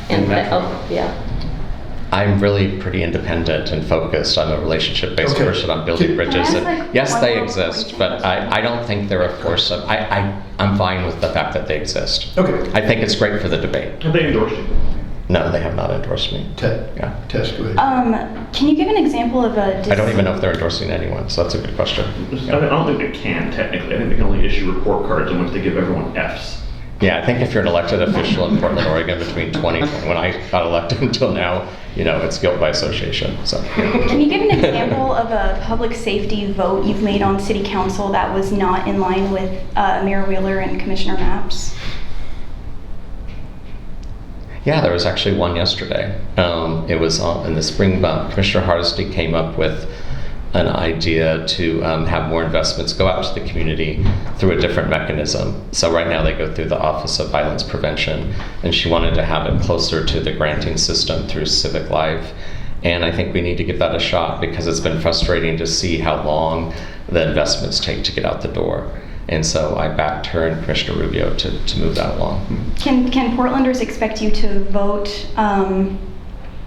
And Metro. yeah. I'm really pretty independent and focused. I'm a relationship-based Okay. person. I'm building Can- bridges. Can I And ask, like, yes, one they more exist, question? but I don't think they're a force of. I'm fine with the fact that they exist. Okay. I think it's great for the debate. Have they endorsed you? No, they have not endorsed me. Ted, Yeah. Tess, go ahead. Can you give an example of a? I don't even know if they're endorsing anyone, so that's a good question. I don't think they can technically. I think they can only issue report cards in which they give everyone Fs. Yeah, I think if you're an elected official in Portland, Oregon, between when I got elected until now, it's guilt by association. So. Can you give an example of a public safety vote you've made on city council that was not in line with Mayor Wheeler and Commissioner Mapps? Yeah, there was actually one yesterday. It was in the spring. Commissioner Hardesty came up with an idea to have more investments go out to the community through a different mechanism. So right now they go through the Office of Violence Prevention, and she wanted to have it closer to the granting system through Civic Life. And I think we need to give that a shot because it's been frustrating to see how long the investments take to get out the door. And so I backed her and Commissioner Rubio to move that along. Can Portlanders expect you to vote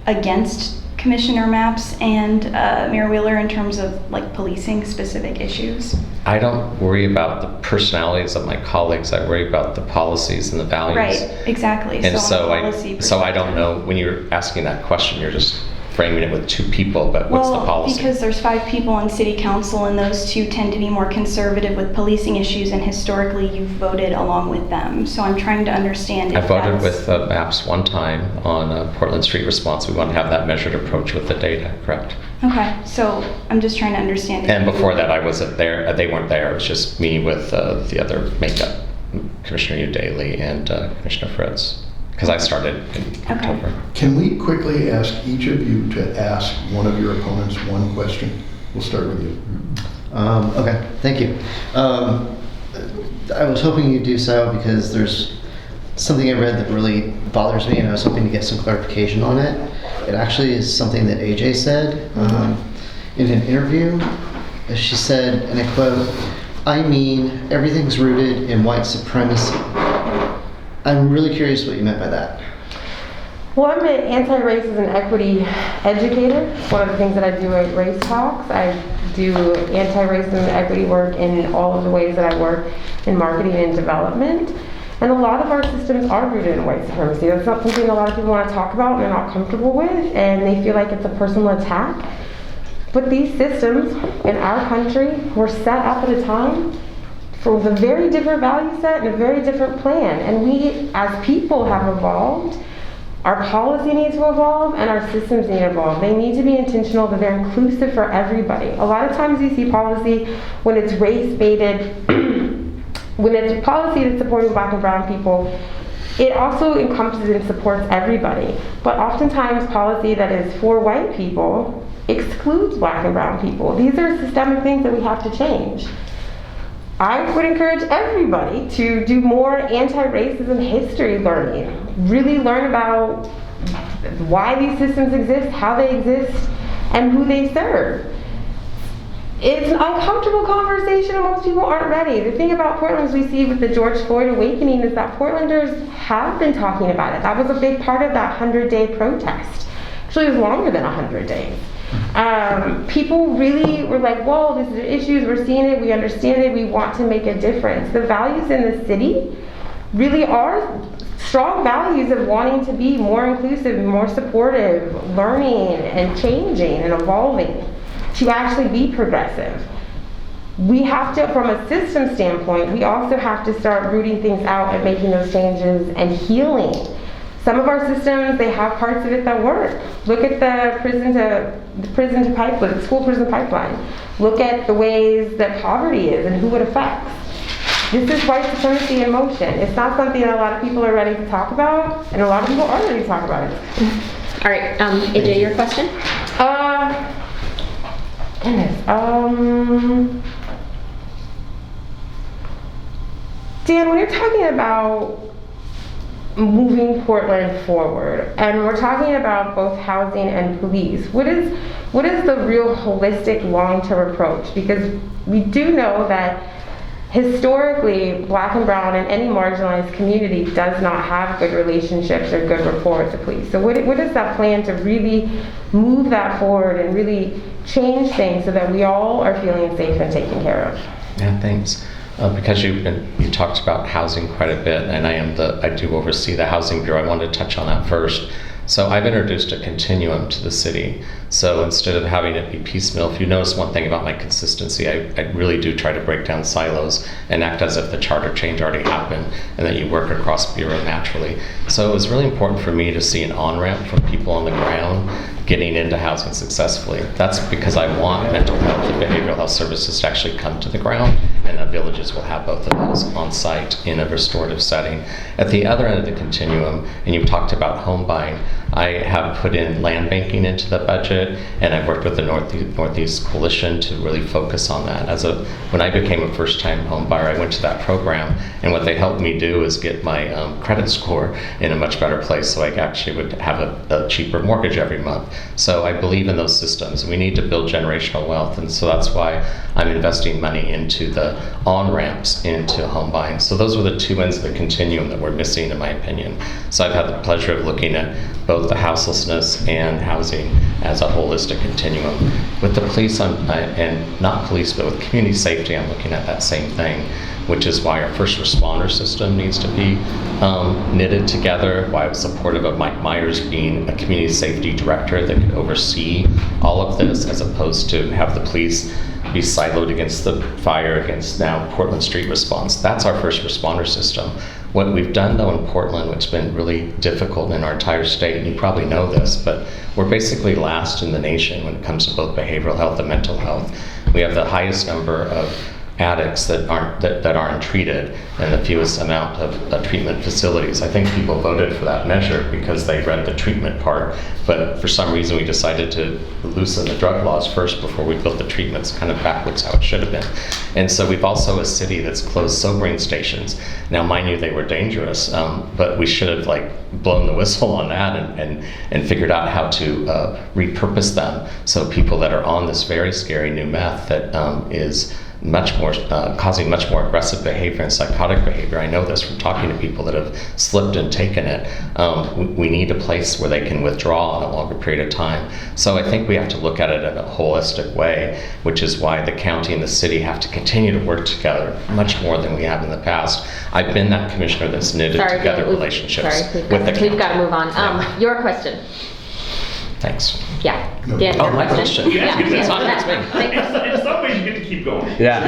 against Commissioner Mapps and Mayor Wheeler in terms of like policing specific issues? I don't worry about the personalities of my colleagues. I worry about the policies and the values. Right, exactly. And So on a I policy don't know, when you're asking that question, you're just framing it with two people, but what's the policy? Because there's 5 people on city council and those 2 tend to be more conservative with policing issues, and historically you've voted along with them. So I'm trying to understand I if voted that's- with MAPS one time on Portland Street Response. We want to have that measured approach with the data, correct? Okay, so I'm just trying to understand. if And you- before that, I wasn't there. They weren't there. It was just me with the other makeup, Commissioner Daly and Commissioner Fritz, because I started in October. Can we quickly ask each of you to ask one of your opponents one question? We'll start with you. Okay, thank you. I was hoping you'd do so because there's something I read that really bothers me, and I was hoping to get some clarification on it. It actually is something that AJ said in an interview. She said, and I quote, "I mean, everything's rooted in white supremacy." I'm really curious what you meant by that. Well, I'm an anti-racist and equity educator. One of the things that I do at Race Talks, I do anti-racism and equity work in all of the ways that I work in marketing and development. And a lot of our systems are rooted in white supremacy. That's not something a lot of people want to talk about and they're not comfortable with, and they feel like it's a personal attack. But these systems in our country were set up at a time with a very different value set and a very different plan. And we, as people, have evolved. Our policy needs to evolve and our systems need to evolve. They need to be intentional, that they're inclusive for everybody. A lot of times you see policy when it's race-baited, when it's a policy that's supporting Black and brown people, it also encompasses and supports everybody. But oftentimes policy that is for white people excludes Black and brown people. These are systemic things that we have to change. I would encourage everybody to do more anti-racism history learning. Really learn about why these systems exist, how they exist, and who they serve. It's an uncomfortable conversation and most people aren't ready. The thing about Portland, as we see with the George Floyd awakening, is that Portlanders have been talking about it. That was a big part of that 100-day protest. Actually, it was longer than 100 days. People really were like, whoa, these are issues, we're seeing it, we understand it, we want to make a difference. The values in the city really are strong values of wanting to be more inclusive, more supportive, learning and changing and evolving, to actually be progressive. We have to, from a system standpoint, we also have to start rooting things out and making those changes and healing. Some of our systems, they have parts of it that work. Look at the school prison pipeline. Look at the ways that poverty is and who it affects. This is white supremacy in motion. It's not something that a lot of people are ready to talk about, and a lot of people are ready to talk about it. All right, AJ, your question? Dan, when you're talking about moving Portland forward, and we're talking about both housing and police, what is the real holistic long-term approach? Because we do know that historically, Black and brown and any marginalized community does not have good relationships or good rapport with the police. So what is that plan to really move that forward and really change things so that we all are feeling safe and taken care of? Yeah, thanks. Because you talked about housing quite a bit, and I do oversee the Housing Bureau. I wanted to touch on that first. So I've introduced a continuum to the city. So instead of having it be piecemeal, if you notice one thing about my consistency, I really do try to break down silos and act as if the charter change already happened and that you work across Bureau naturally. So it was really important for me to see an on-ramp from people on the ground getting into housing successfully. That's because I want mental health and behavioral health services to actually come to the ground, and the villages will have both of those on site in a restorative setting. At the other end of the continuum, and you've talked about home buying, I have put in land banking into the budget, and I've worked with the Northeast Coalition to really focus on that. When I became a first-time home buyer, I went to that program, and what they helped me do is get my credit score in a much better place, so I actually would have a cheaper mortgage every month. So I believe in those systems. We need to build generational wealth, and so that's why I'm investing money into the on-ramps into home buying. So those were the two ends of the continuum that we're missing, in my opinion. So I've had the pleasure of looking at both the houselessness and housing as a holistic continuum. With the police, and not police, but with community safety, I'm looking at that same thing, which is why our first responder system needs to be knitted together, why I was supportive of Mike Myers being a community safety director that could oversee all of this, as opposed to have the police be siloed against the fire, against now Portland Street Response. That's our first responder system. What we've done though in Portland, which has been really difficult in our entire state, and you probably know this, but we're basically last in the nation when it comes to both behavioral health and mental health. We have the highest number of addicts that aren't treated, and the fewest amount of treatment facilities. I think people voted for that measure because they read the treatment part, but for some reason we decided to loosen the drug laws first before we built the treatments, kind of backwards how it should have been. And so we've also a city that's closed sobering stations. Now mind you, they were dangerous, but we should have blown the whistle on that and figured out how to repurpose them so people that are on this very scary new meth that is much more causing much more aggressive behavior and psychotic behavior. I know this from talking to people that have slipped and taken it. We need a place where they can withdraw in a longer period of time. So I think we have to look at it in a holistic way, which is why the county and the city have to continue to work together much more than we have in the past. I've been that commissioner that's knitted together relationships with the county. We've got to move on. Your question. Thanks. Yeah. Dan, oh, my question. Yeah. It's not me. In some ways, you get to keep going. Yeah.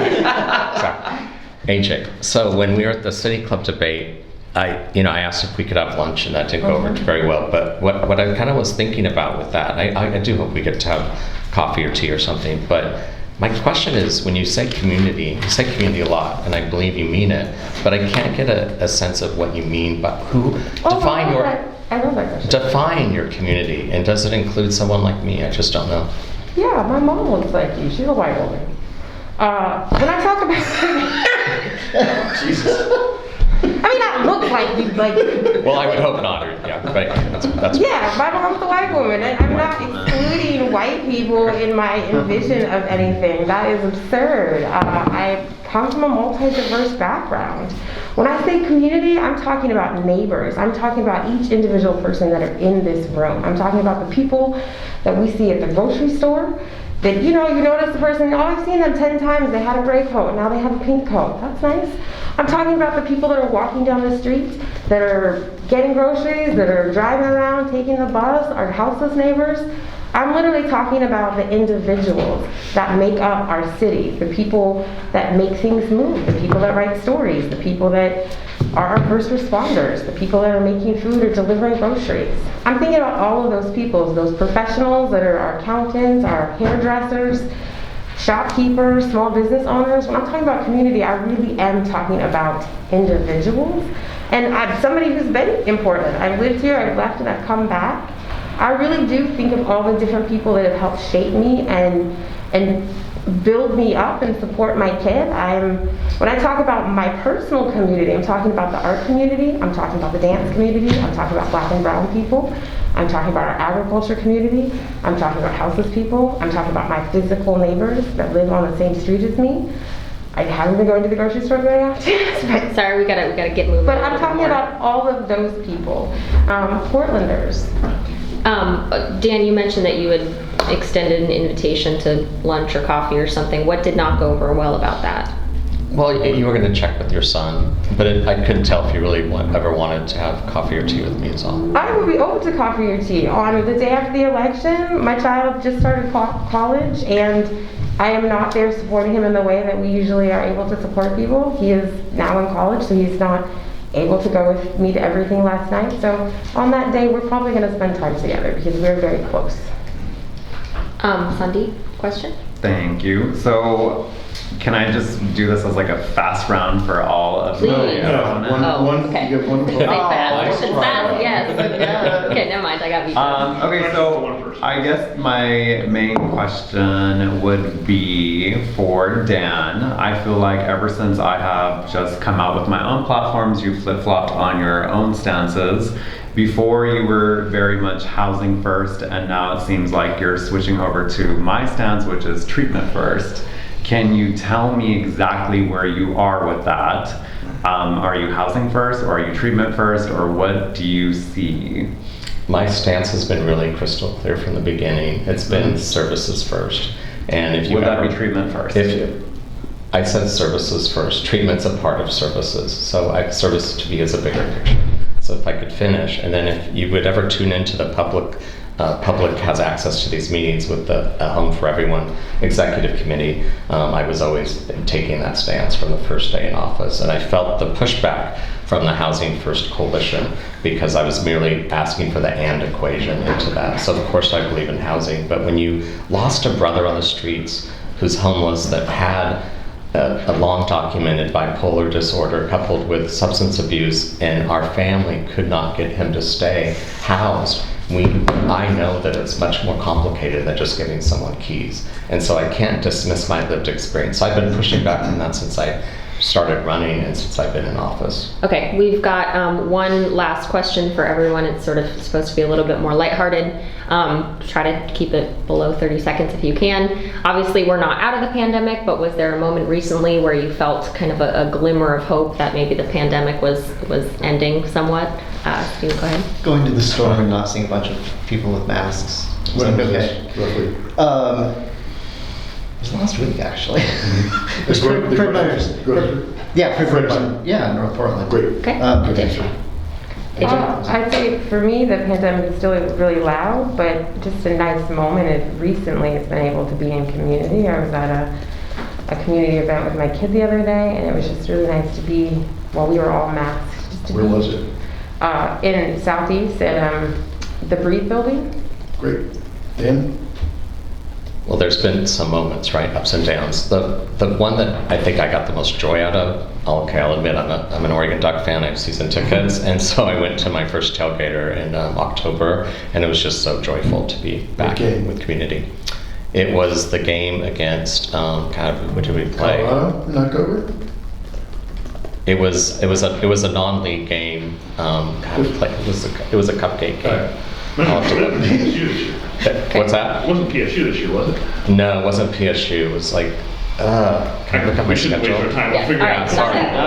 Sorry. AJ. So when we were at the City Club debate, I asked if we could have lunch, and that didn't go over very well. But what I kind of was thinking about with that, I do hope we get to have coffee or tea or something. But my question is, when you say community a lot, and I believe you mean it, but I can't get a sense of what you mean. But I love that question. Define your community, and does it include someone like me? I just don't know. Yeah, my mom looks like you. She's a white woman. When I talk about Jesus. I mean, I look like you, Well, I would hope not. Yeah, right. That's yeah, my mom's a white woman. I'm not excluding white people in my envision of anything. That is absurd. I come from a multi-diverse background. When I say community, I'm talking about neighbors. I'm talking about each individual person that are in this room. I'm talking about the people that we see at the grocery store, that, you notice the person, oh, I've seen them 10 times, they had a gray coat, now they have a pink coat. That's nice. I'm talking about the people that are walking down the street, that are getting groceries, that are driving around, taking the bus, our houseless neighbors. I'm literally talking about the individuals that make up our city, the people that make things move, the people that write stories, the people that are our first responders, the people that are making food or delivering groceries. I'm thinking about all of those people, those professionals that are our accountants, our hairdressers, shopkeepers, small business owners. When I'm talking about community, I really am talking about individuals. And I'm somebody who's been in Portland. I've lived here, I've left, and I've come back. I really do think of all the different people that have helped shape me and build me up and support my kid. When I talk about my personal community, I'm talking about the art community, I'm talking about the dance community, I'm talking about Black and brown people, I'm talking about our agriculture community, I'm talking about houseless people, I'm talking about my physical neighbors that live on the same street as me. I haven't been going to the grocery store very often. Sorry, we gotta get moving. But I'm talking about all of those people, Portlanders. Dan, you mentioned that you had extended an invitation to lunch or coffee or something. What did not go over well about that? Well, you were going to check with your son, but I couldn't tell if you really ever wanted to have coffee or tea with me, is all. I would be open to coffee or tea. On the day after the election, my child just started college, and I am not there supporting him in the way that we usually are able to support people. He is now in college, so he's not able to go with me to everything last night. So on that day, we're probably going to spend time together because we're very close. Sandeep, question? Thank you. So, can I just do this as like a fast round for all of Please. the You get one vote. Fast, yes. Okay, never mind, I got beat. Okay, so I guess my main question would be for Dan. I feel like ever since I have just come out with my own platforms, you flip-flopped on your own stances. Before you were very much housing first, and now it seems like you're switching over to my stance, which is treatment first. Can you tell me exactly where you are with that? Are you housing first, or are you treatment first, or what do you see? My stance has been really crystal clear from the beginning. It's been services first. And if you would that be treatment first? I said services first. Treatment's a part of services. So service to me is a bigger picture. So if I could finish, and then if you would ever tune into the public has access to these meetings with the Home for Everyone Executive Committee. I was always taking that stance from the first day in office, and I felt the pushback from the Housing First Coalition because I was merely asking for the and equation into that. So of course I believe in housing, but when you lost a brother on the streets who's homeless, that had a long documented bipolar disorder coupled with substance abuse, and our family could not get him to stay housed, I know that it's much more complicated than just giving someone keys. And so I can't dismiss my lived experience. So I've been pushing back from that since I started running and since I've been in office. Okay, we've got one last question for everyone. It's sort of supposed to be a little bit more lighthearted. Try to keep it below 30 seconds if you can. Obviously, we're not out of the pandemic, but was there a moment recently where you felt kind of a glimmer of hope that maybe the pandemic was ending somewhat? Steve, go ahead. Going to the store and not seeing a bunch of people with masks. When was Okay. this, roughly? It was last week, actually. It was Grocery- Fred Meyer's. grocery- Yeah, Fred Fred Meyer's. Meyer. Yeah, North Portland. Great. Okay. Good AJ. answer. I'd say for me, the pandemic is still really loud, but just a nice moment is recently it's been able to be in community. I was at a community event with my kid the other day, and it was just really nice to be, while we were all masked. Just to Where be, was it? In Southeast at the Breathe Building. Great. Dan? Well, there's been some moments, right, ups and downs. The one that I think I got the most joy out of, I'll admit I'm an Oregon Duck fan, I have season tickets, and so I went to my first tailgater in October, and it was just so joyful to be back with community. It was the game against, what did we play? Colorado in October? It was a non-league game. It was a cupcake game. I'll have to look. PSU this year. What's that? It wasn't PSU this year, was it? No, it wasn't PSU. It was like Can I look at my We shouldn't waste schedule? our time. Yeah, We'll figure all it right, out.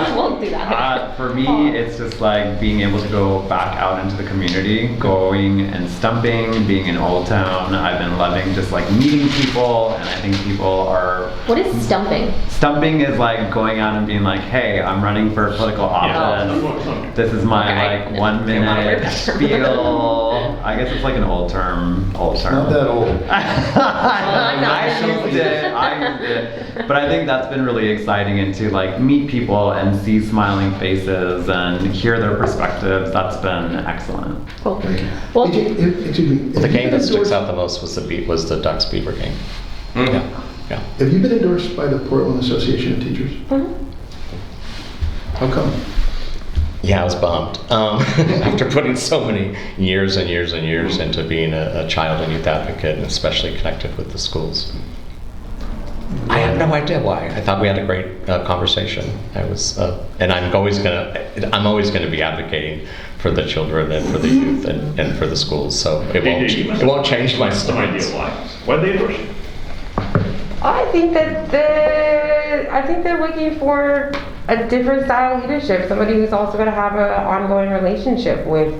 sorry. We'll do that. For me, it's just like being able to go back out into the community, going and stumping, being in Old Town. I've been loving just like meeting people, and I think people are. What is stumping? Stumping is like going out and being like, hey, I'm running for political office. Yeah. This is my Okay. like No, 1 you're not minute aware. spiel. I guess it's like an old term. Not that old. I used it. But I think that's been really exciting, and to like meet people and see smiling faces and hear their perspectives. That's been excellent. Cool. Well, Excuse me. The have you game been that sticks endorsed- out the most was the Ducks Beaver game. Mm. Yeah, yeah. Have you been endorsed by the Portland Association of Teachers? How come? Yeah, I was bummed. After putting so many years and years and years into being a child and youth advocate, and especially connected with the schools. I have no idea why. I thought we had a great conversation. I was, and I'm always gonna be advocating for the children and for the youth and for the schools. So it won't change my Some idea stance. why. Why'd they endorse you? I think that they're looking for a different style of leadership, somebody who's also going to have an ongoing relationship with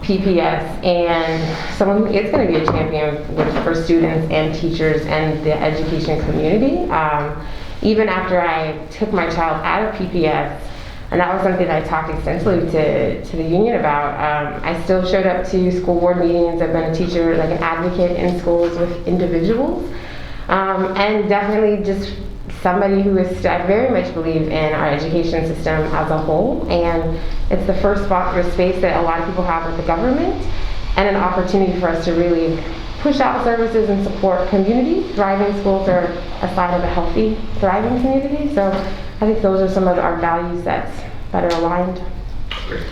PPS, and someone who is going to be a champion for students and teachers and the education community. Even after I took my child out of PPS, and that was something that I talked extensively to the union about, I still showed up to school board meetings. I've been a teacher, like an advocate in schools with individuals. And definitely just somebody who is, I very much believe in our education system as a whole, and it's the first spot or space that a lot of people have with the government, and an opportunity for us to really push out services and support community. Thriving schools are a sign of a healthy, thriving community, so I think those are some of our value sets that are aligned. Great.